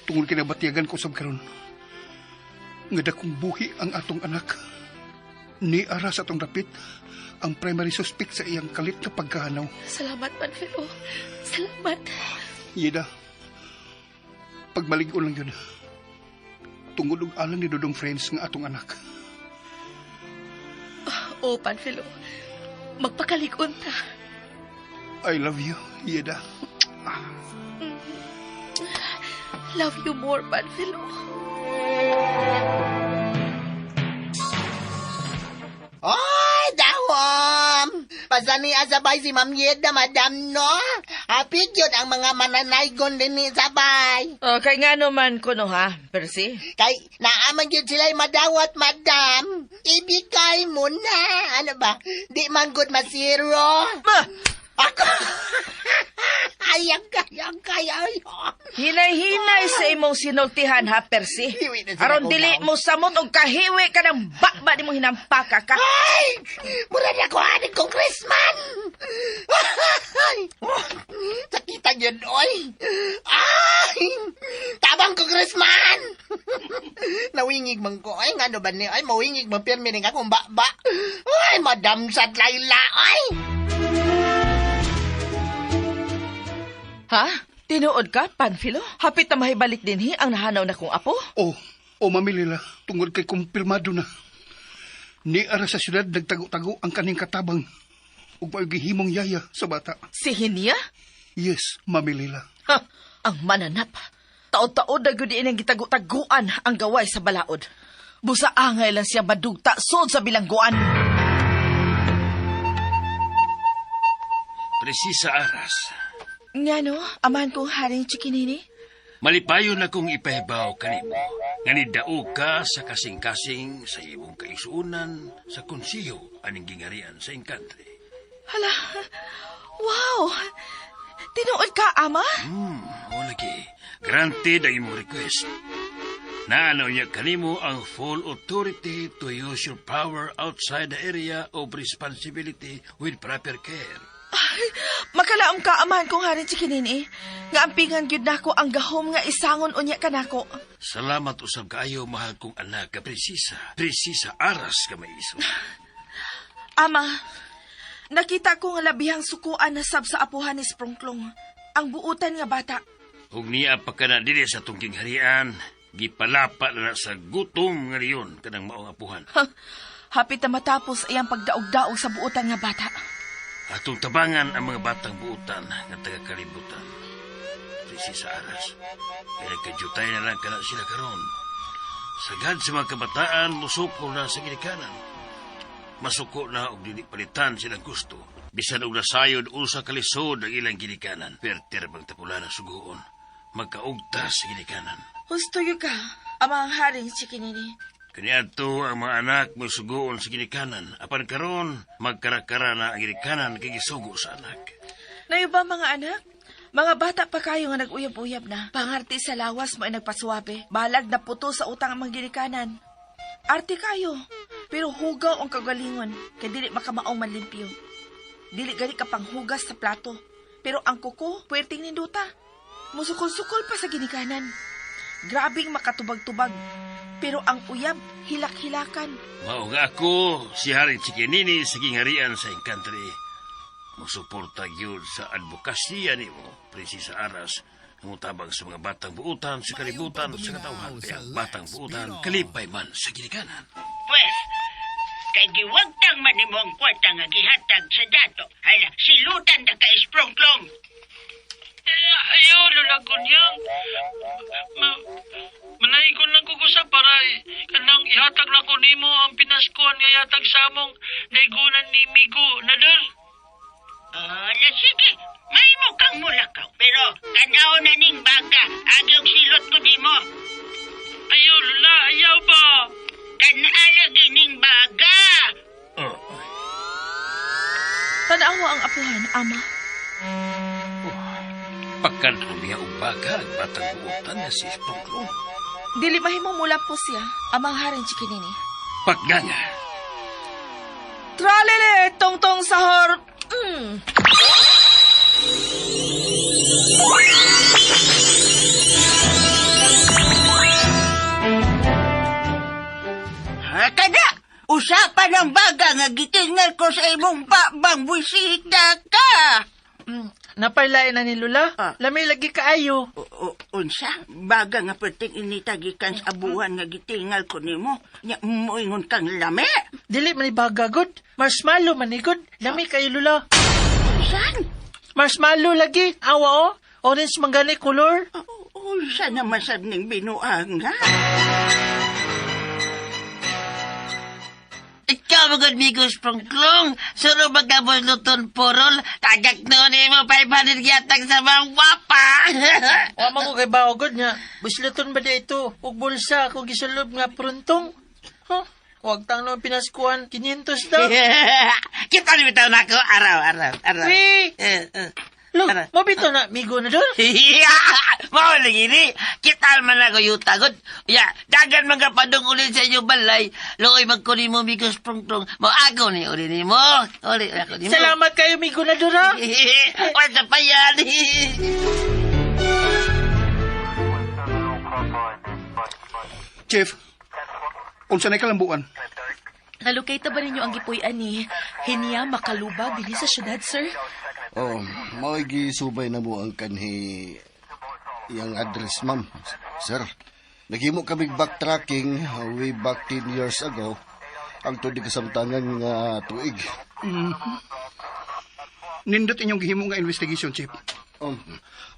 Tungod kinabatiyagan ko sab karon. Nga dakong buhi ang atong anak. Ni ara sa atong dapit ang primary suspect sa iyang kalit na pagkahanaw. Salamat, Panfilo. Salamat. Ida, pagmalig-on lang yun. Tungod og alang ni Dodong friends nga atong anak. Oh, Panfilo. Magpakalig-on ta. I love you, Ida. Love you more, Panfilo. Ay, dawam! Pasani asabay si Ma'am Yeda, Madam, no? Hapit yun ang mga mananaygon din ni sabay. Kay nga naman ko no ha, Percy? Kay naaman yun sila'y madawat, Madam. Ibigay mo na. Ano ba? Di man good masiro. Ako! Ayang kaya. Hinay-hinay sa imong sinultihan ha, Percy. Aron dili mo samot og kahiwi ka ng bakba di mo hinampaka ka. Ay! Mura na ko aning congressman! Ay! Sakitan yun, oy! Ay! Tabang congressman! Nawingig man ko. Ay, nga ba ni? Ay, mawingig man pirmi nga kung bakba. Ay, Madam Sad Laila, ay! Ha? Tinuod ka, Panfilo? Hapit na mahibalik din ang nahanaw na kong apo? O mamilila, tungod kay kumpirmado na. Ni ara sa syudad nagtago-tago ang kaning katabang ug gihimong yaya sa bata. Si Hinya? Yes, mamilila. Ha, ang mananap. Taod-taod na gud ang gitago-taguan ang gaway sa balaod. Busa angay lang siya madugta sod sa bilangguan. Presisa aras. Nga no, amahan kong haring chikinini. Malipayon na kong ipahibaw kanimo. Nganidao ka sa kasing-kasing sa imong kaisunan sa konsiyo aning gingarian sa inkantri. Hala, wow! Tinuod ka, ama? O lagi. Granted ang imong request. Naanaw niya kanimo ang full authority to use your power outside the area of responsibility with proper care. Makalaom ka, amahan kong haring chikinini. Nga ampingan gyud nako ang gahom nga isangon unya kanako. Salamat usab kaayo, mahal kong anak ka Presisa. Presisa aras ka maiso. Ama, nakita ko nga labihang sukuan na sab sa apuhan ni Sprongklong. Ang buutan nga bata. Ug niya pa ka na dili sa tungking harian, gipalapa na sa gutom nga riyon kanang maong apuhan. Hapit na matapos ayang pagdaog-daog sa buutan nga bata. Atong tabangan ang mga batang buutan nga taga-kalibutan. Presisa aras. Kaya nagkadyutay na lang ka na sila karon. Sagad sa mga kabataan, musuko na sa ginikanan. Masuko na og dili palitan silang gusto. Bisan og nasayod usa kalisod ang ilang ginikanan. Perter bang tapulan ang sugoon. Magkaugtas sa ginikanan. Husto yu ka, amang haring chikinini. Kaniadto ang mga anak mo sugoon sa ginikanan. Apan karon magkarakara na ang ginikanan kay gisugo sa anak. Nayo ba mga anak? Mga bata pa kayo nga nag-uyab-uyab na. Pangarti sa lawas mo ay nagpaswabe. Balag na puto sa utang ang mga ginikanan. Arte kayo, pero hugaw ang kagalingon, kay dili makamaong manlimpyo. Dili gali ka pang hugas sa plato, pero ang kuko, puwerteng ninduta. Musukol-sukol pa sa ginikanan. Grabing makatubag-tubag, pero ang uyab, hilak-hilakan. Mao nga ako, si Haring Chikinini sa gingarian sa country. Musuporta gyud sa advokasya nimo, Prinsesa Aras, mutabang sa mga batang buutan sa kalibutan sa katawhan kaya ang batang buutan kalipay man sa ginikanan. Pwes, kay giwag kang manimong kwarta nga gihatag sa dato. Hala, silutan da ka isprongklong. Ayaw, Lola Kunyang. Manaigon lang ko sa paray. Kanang ihatag na ko nimo ang pinaskuhan nga ihatag sa among naigunan ni Migo, nadal? Sige, may mo kang mulakaw. Pero, kanaw na ning baga, agyong silot ko nimo. Ayaw, Lola, ayaw ba? Kanaalagi ning baga. Tanawa ang apuhan, ama. Pagkan niya ubaga ang batang buutan na si Sprongklong. Dili mahimo mula po siya, amang Haring Chikinini. Pagnganga. Tralele, tongtong sahor. Kada, usapan ng baga nga gitingal ko sa imong babang buwisita ka. Napailain na ni Lola. Lamay lagi kaayo. Unsa, baga nga perting initagikan sa abuhan nga gitingal ko nimo. Nya moingon kang lame. Dili manibaga god. Marshmallow manigod. Lamay kayo, Lola. Saan? Marshmallow lagi. Awa o. Orange manggani color. Unsa naman sad ning binuang nga? Ikaw magod migos Sprongklong. Suro magkabos luton porol. Tagak noon mo 500 yatag sa mga wapa. Wama ko kay baogod niya. Busluton ba na ito? Ug bulsa kung gisulob nga pruntong. Huh? Huwag tang no pinaskuhan 500 daw. Kita ni bitaw na ako. Araw. Wee! Lo, mabito na migo na doon. Mao lagi ni. Kita man ako yutagod. Ya, dagan mga padong ulit sa inyo balay. Looy magkunin mo migos Sprongklong. Mo ako ni uli ni mo. Uli ako ni mo. Salamat kayo migo na doon ha. Wala pa yan. Chief, unsa na kalambuan? Nalukay ba ninyo ang gipuy-an ni Hinya Makalubag din sa syudad, sir? Oh, maigi subay na mo ang kanhi yang address, ma'am. Sir, naghimo kami backtracking way back 10 years ago ang di kasamtangan nga tuig. Nindot inyong gihimo nga investigation, Chief.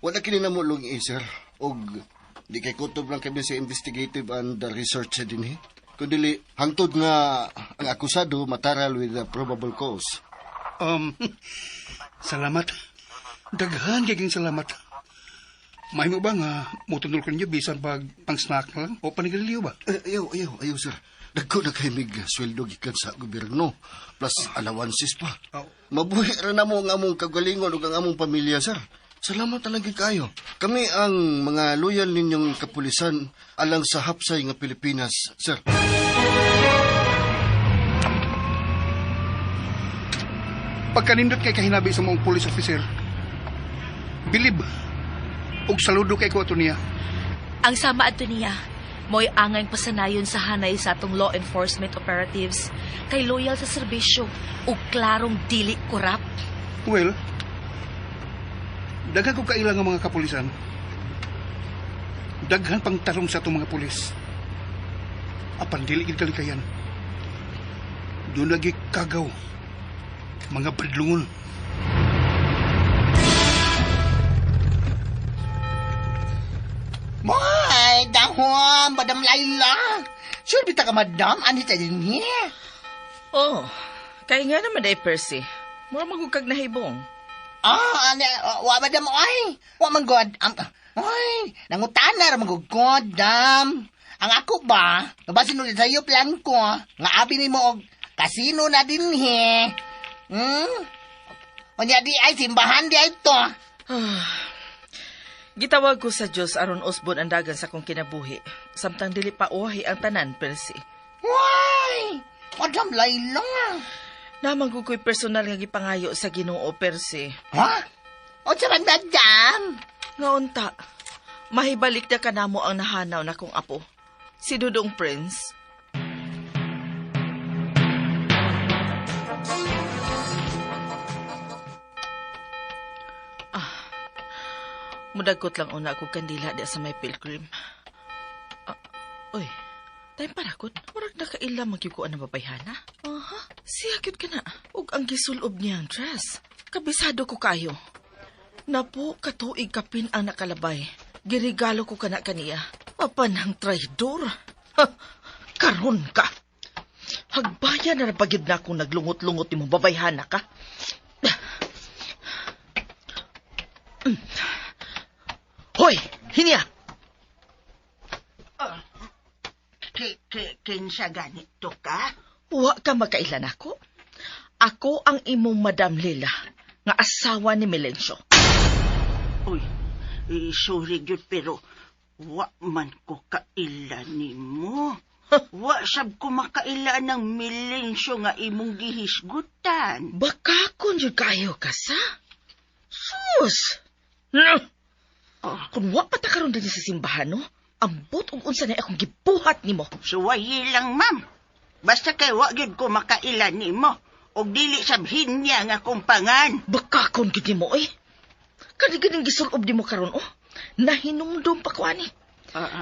Wala kini na mo lungi, sir. Og di kay kutob lang kami sa investigative and research sa dinhi. Kundi hangtod nga ang akusado mataral with a probable cause. Salamat. Daghan kayong salamat. May mo ba nga mutunol ko ninyo bisan pag pang-snack lang o panigaliw ba? Ayaw, sir. Dagko na kay mig sweldo gikan sa gobyerno plus allowances pa. Mabuhi ra na mo ang among kagalingon ug ang among pamilya, sir. Salamat talaga kayo. Kami ang mga loyal ninyong kapulisan alang sa hapsay nga Pilipinas, sir. Pagkanindot kay kahinabi sa mong police officer, bilib, ug saludo kay ko ato niya. Ang sama ato niya, mo'y angay pasanayon sa hanay sa atong law enforcement operatives, kay loyal sa serbisyo, ug klarong dili korap. Well, daghan ko kailang ang mga kapulisan. Daghan pang tarong sa itong mga pulis. Apan dili gid kalikayan. Doon lagi kagaw. Mga badlungon. Moy, dahon, Madam Laila. Sure bita ka, Madam? Anita din niya. Oh, kaya nga naman ay Percy. Mura magugkag na hibong. Wa Madam, ay. Wa man God. Ay, nangutana ra magugod, dam. ang ako ba, nabasin ulit sa'yo plan ko, nga abi ni mo og kasino na din he. O niya di ay simbahan di ay to. Gitawag ko sa Diyos aron usbon ang dagan sa kong kinabuhi. Samtang dili pa uwahi ang tanan, Percy. Why? Madam Layla. Naman ko ko'y personal nga gipangayo sa Ginoo, Percy. Ha? O sa Madam? Nga unta, mahibalik na kanamo ang nahanaw na kong apo. Si Dudong Prince. Mudagot lang una ako kandila di sa may pilgrim. Uy, tayo parakot. Murag nakaila magyukuan ng babayhana. Aha, siyakit ka na. Ug ang gisulob niyang dress. Kabisado ko kayo. Napo, katuig kapin ang nakalabay. Girigalo ko kana kaniya. Apan ang traidor. Karon ka. Hagbaya na napagid na akong naglungot-lungot ni mo babayhana ka. Hoy, hinya! Kinsa ganito ka? Wa ka makailan ako. Ako ang imong Madam Lila, nga asawa ni Melencio. Uy, sorry gyud pero wa man ko kailan nimo. Wa sab ko makailan ng Melencio nga imong gihisgutan. Baka kun jud kayo ka sa? Sus! No! Kung wa pa ta karon din sa simbahan, no? Ambot ug unsa na akong gibuhat nimo. Suwayi lang, ma'am. Basta kay wa gyud ko makailan nimo og dili sabhin niya nga kumpangan. Baka kon gid nimo eh. Kani-ganing gisulob nimo karon oh. Nahinumdum pa ko ani.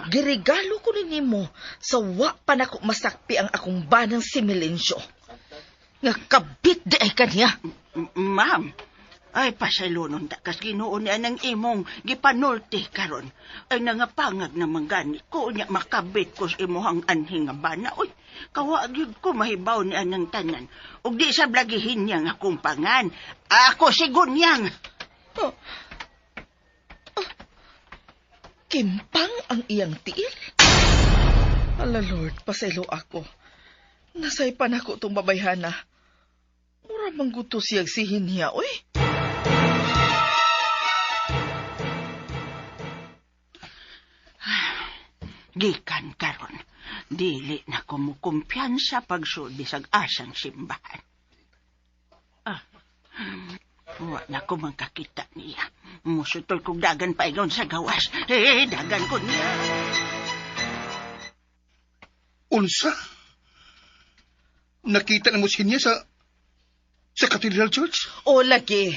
Giregalo ko nimo sa wa pa nako masakpi ang akong banang si Melencio. Nga kabit di ay kaniya. Ma'am, ay pasaylonon ta kas Ginoo niya nang imong gipanulti karon. Ay nangapangag na manggani ko nya makabit ko sa imuhang anhing nga bana. Uy, kawa gyud ko mahibaw ni anang tanan. Ug di sa blagihin niya nga kumpangan. Ako si Gunyang. Kimpang ang iyang tiil? Ala Lord, pasaylo ako. Nasay pa nako tong babayhana. Mura mangguto siyag sihin niya, oy. Gikan karon, dili na ko mo kumpiyansa pagsud bisag asang simbahan. Wa na ko magkakita niya. Musutol kong dagan pa ingon sa gawas. Dagan ko niya. Unsa? Nakita na mo siya sa Cathedral Church? O, lagi.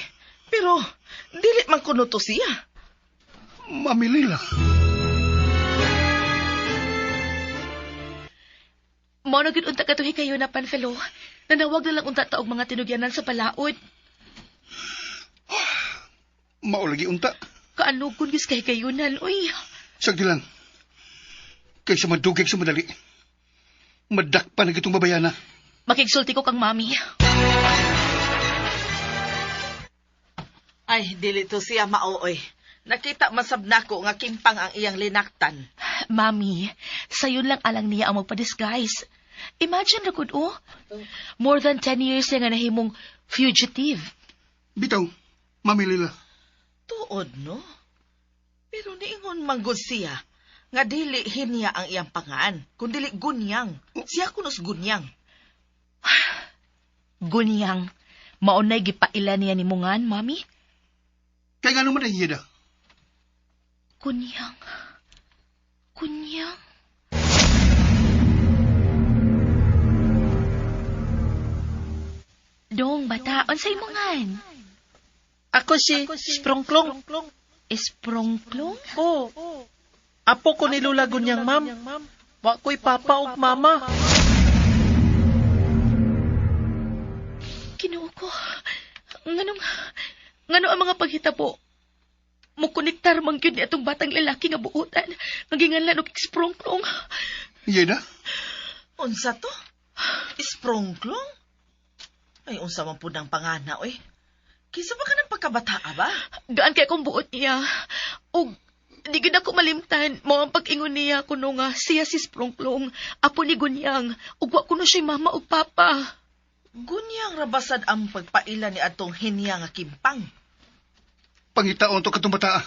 Pero, dili man kuno to siya. Mami Lila. Mao na gid unta katuhi kayo na Panfilo. Nanawag na lang unta taog mga tinugyanan sa palaod. Maulagi unta. Kaanugod gis kay kayunan, uy. Sagdi lang. Kaysa madugig sa madali. Madakpan na gitong babayana. Makigsulti ko kang mami. Ay, dili to siya maooy. Nakita masab nako nga kimpang ang iyang linaktan. Mami, sayon lang alang niya ang magpa-disguise. Imagine na gud, oh. More than 10 years na nga nahimong fugitive. Bitaw, Mami Lila. Tuod, no? Pero niingon manggod siya nga dili hinya ang iyang pangan, kun dili Gunyang. Siya kunos Gunyang. Gunyang, maunay gipaila niya ni Mungan, Mami? Kaya nga naman nahiya da. Gunyang. Gunyang. Dong, bata, unsay Mungan? Ako si Sprongklong. Esprongklong? Oo. Apo ko ni Lula Gunyang, ma'am. Wa ko'y papa o mama. Kinuo ko. Ngano ang mga paghitabo? Mukonektar man gyud ni atong batang lalaki nga buutan. Naginganlan og Sprongklong. Yeda? Unsa to? Sprongklong? Ay, unsa man pud ang pangana, oy. Kisa ba ka ng pagkabataa ba? Gaan kay akong buot niya. Og Di gid ako malimtan mo ang pag-ingon niya kuno nga siya si Sprongklong, apo ni Gunyang, ug wa kuno siya mama ug papa. Gunyang rabasad ang pagpaila ni atong hinya nga kimpang. Pangitaon to katong bata.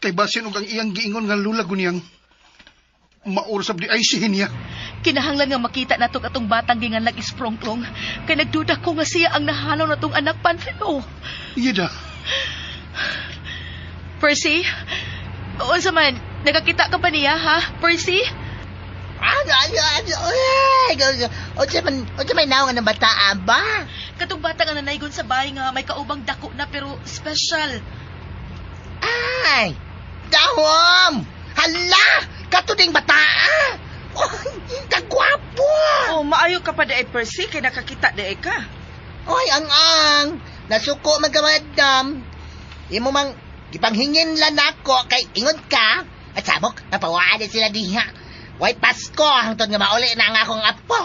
Kay basin og ang iyang giingon nga lula Gunyang. Maurasab di ay sihin niya. Kinahanglan nga makita nato katong batang ginganlag Sprongklong, kay nagduda ko nga siya ang nahanaw natong anak Panfilo. Yeda. Percy? Unsa man, nakakita ka pa niya, ha? Percy? Unsa may naong ng bata ba? Katong bata nga nanaygon sa bahay nga may kaubang dako na pero special. Ay! Dahom! Hala! Katuding bata! Oh, kagwapo! Oh, maayo ka pa daay Percy kay nakakita daay ka. Oy, ang nasuko man ka madam. Imo mang gipanghingin lang nako kay ingon ka at sabok napawaan sila diha. Way Pasko hangtod nga mauli na ang akong apo.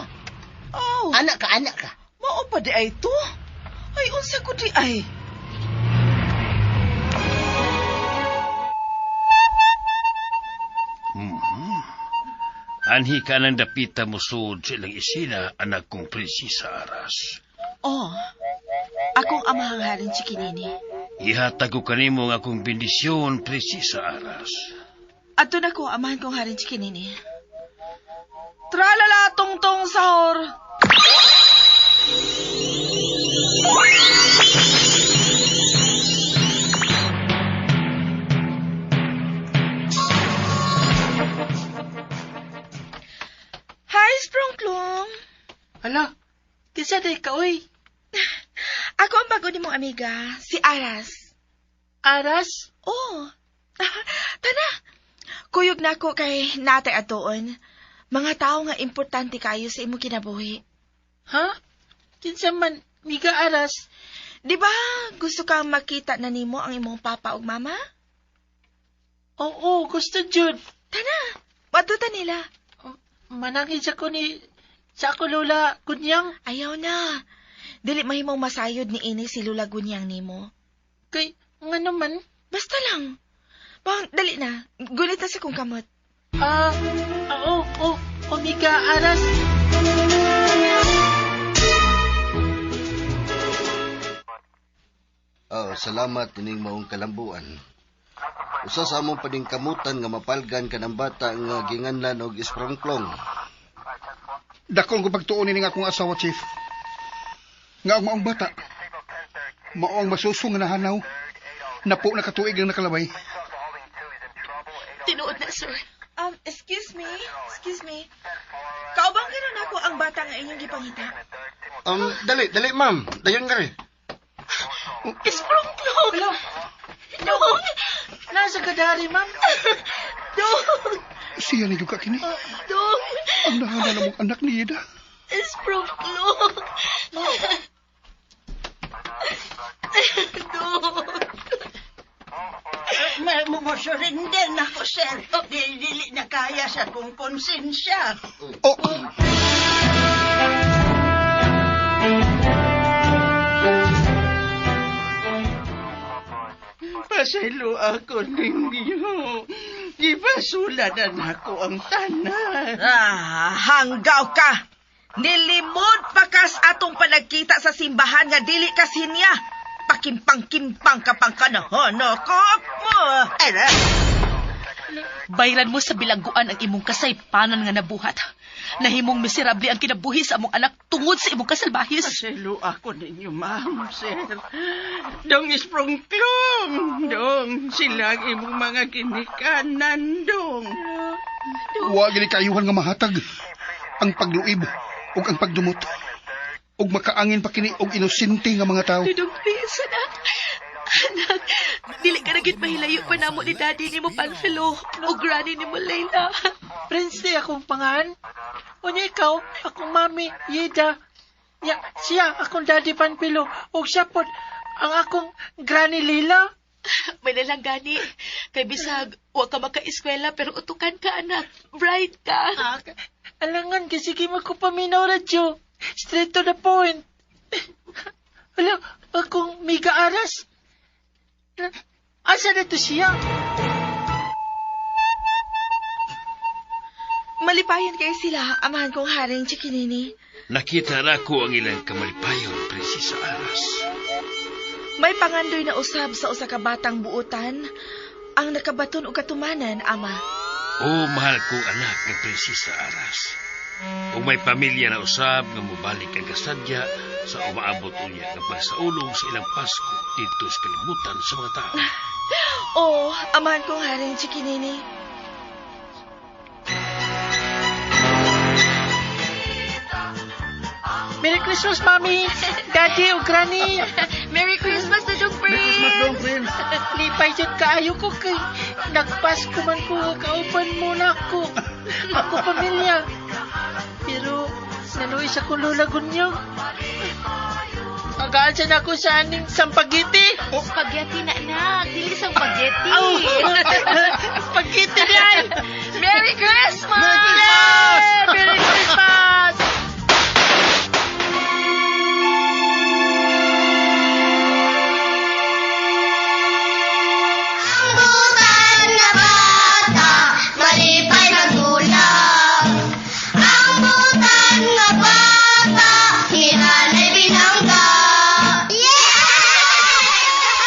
Oh. Anak ka. Mao pa daay to? Ay unsa ko di ay? Anhi ka nang dapita mo sud sa ilang isina, anak kong Prinsesa Aras. Oh, akong amahang halin si Kinini. Ihatag ko kanimo nga akong bendisyon, Prinsesa Aras. Ato na ko, amahan kong halin si Kinini. Tralala, tong-tong sahor! Hi, Sprongklong. Hala, kinsa day ka, oy? Ako ang bago ni mong amiga, si Aras. Aras? Oh, tana. Kuyog na ko kay natay atoon. Mga tao nga importante kayo sa imo kinabuhi. Ha? Kinsa man, miga Aras? Di ba gusto kang makita na nimo ang imong papa ug mama? Oo, gusto jud. Tana, matuta nila. Manangin sa ko Lola Gunyang. Ayaw na. Dili mahimong masayod ni ini si Lola Gunyang nimo. Kay, nga naman. Basta lang. Bang, dali na. Gunita sa kong kamot. Omega Aras. Salamat ining maong kalambuan. Usa sa among paningkamutan nga mapalgan ka ng bata nga ginganlan og Sprongklong. Dakong ko pagtuon ni nga akong asawa, Chief. Nga ang maong bata. Mao ang masusong nga nahanaw. Napo na katuig ang nakalabay. Tinuod na, sir. Excuse me. Kaubang karon ako ang bata nga inyong gipangita. Dali, ma'am. Dayon ka rin. Sprongklong! Dong! Nasa kadari, ma'am? Dong! Siya ni Duka kini. Dong! Ang nahana mong anak ni Ida. Sprongklong! Dong! Surrender na ko, sir. Dili na kaya sa kong konsensya. Oh! Pasaylo ako ninyo. Ipasuladan ako ang tanan. Hanggaw ka! Nilimod pa kas atong panagkita sa simbahan nga dili kas hinya. Pakimpang-kimpang ka pang kanahon, kop mo. Bayran mo sa bilangguan ang imong kasaypanan nga nabuhat. Nahimong miserable ang kinabuhi sa among anak tungod sa imong kasalbahis. Pasaylo ako ninyo, ma'am, sir. Dong Sprongklong. Dong, sila ang imong mga ginikanan, dong. Wa gini kayuhan nga mahatag. Ang pagluib ug ang pagdumot. Ug makaangin pa kini og inosente nga mga tao. Dudong, please, anak. Anak, dili ka nagit mahilayo pa namo ni daddy ni mo Panfilo o granny ni mo Layla. Prince di akong pangan. Unya ikaw, akong mami, Yeda. Siya, akong daddy Panfilo. O siya po, ang akong granny Layla. May nalang gani. Kay bisag, huwag ka maka-eskwela pero utukan ka, anak. Bright ka. Alangan, kasi mo ko paminaw radyo. Straight to the point. Alam, akong Miga Aras. Asa na to siya? Malipayon kayo sila, amahan kong haring Chikinini. Nakita na ko ang ilang kamalipayon, Prinsesa Aras. May pangandoy na usab sa usa ka batang buutan ang nakabaton og katumanan, ama. O mahal kong anak ng Prinsesa Aras. Kung may pamilya na usab nga mubalik ang kasadya sa umaabot unya nga pagsaulong sa ilang Pasko dito sa kalibutan sa mga tao. Oo, amahan kong haring Chikinini. Merry Christmas, Mami! Daddy o Granny! Merry Christmas, Dudong Prince! Lipay dyan kaayo ko kay nagpasko man ko kauban mo na ako. Ako pamilya. Pero nanuwi sa kululagon niyo. Agaan siya ako sa aning sampagiti. Spaghetti na, anak. Dili sa spaghetti. Spaghetti yan! Merry Christmas! Merry Christmas! Butan na bata, malipay na gulang. Ang butan na bata, hinanay binangga.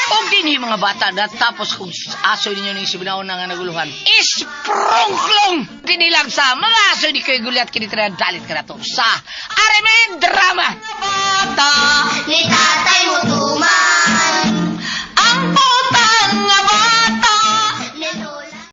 O gini mga bata, tapos kung aso ninyo ng sibinaon na nga naguluhan, isprongklong! Kinilang sa mga aso ni Kuya Gulyat kinitira dalit ka na to sa Arimen Drama! Bata, ni tatay mo tuman. Ang butang nga bata!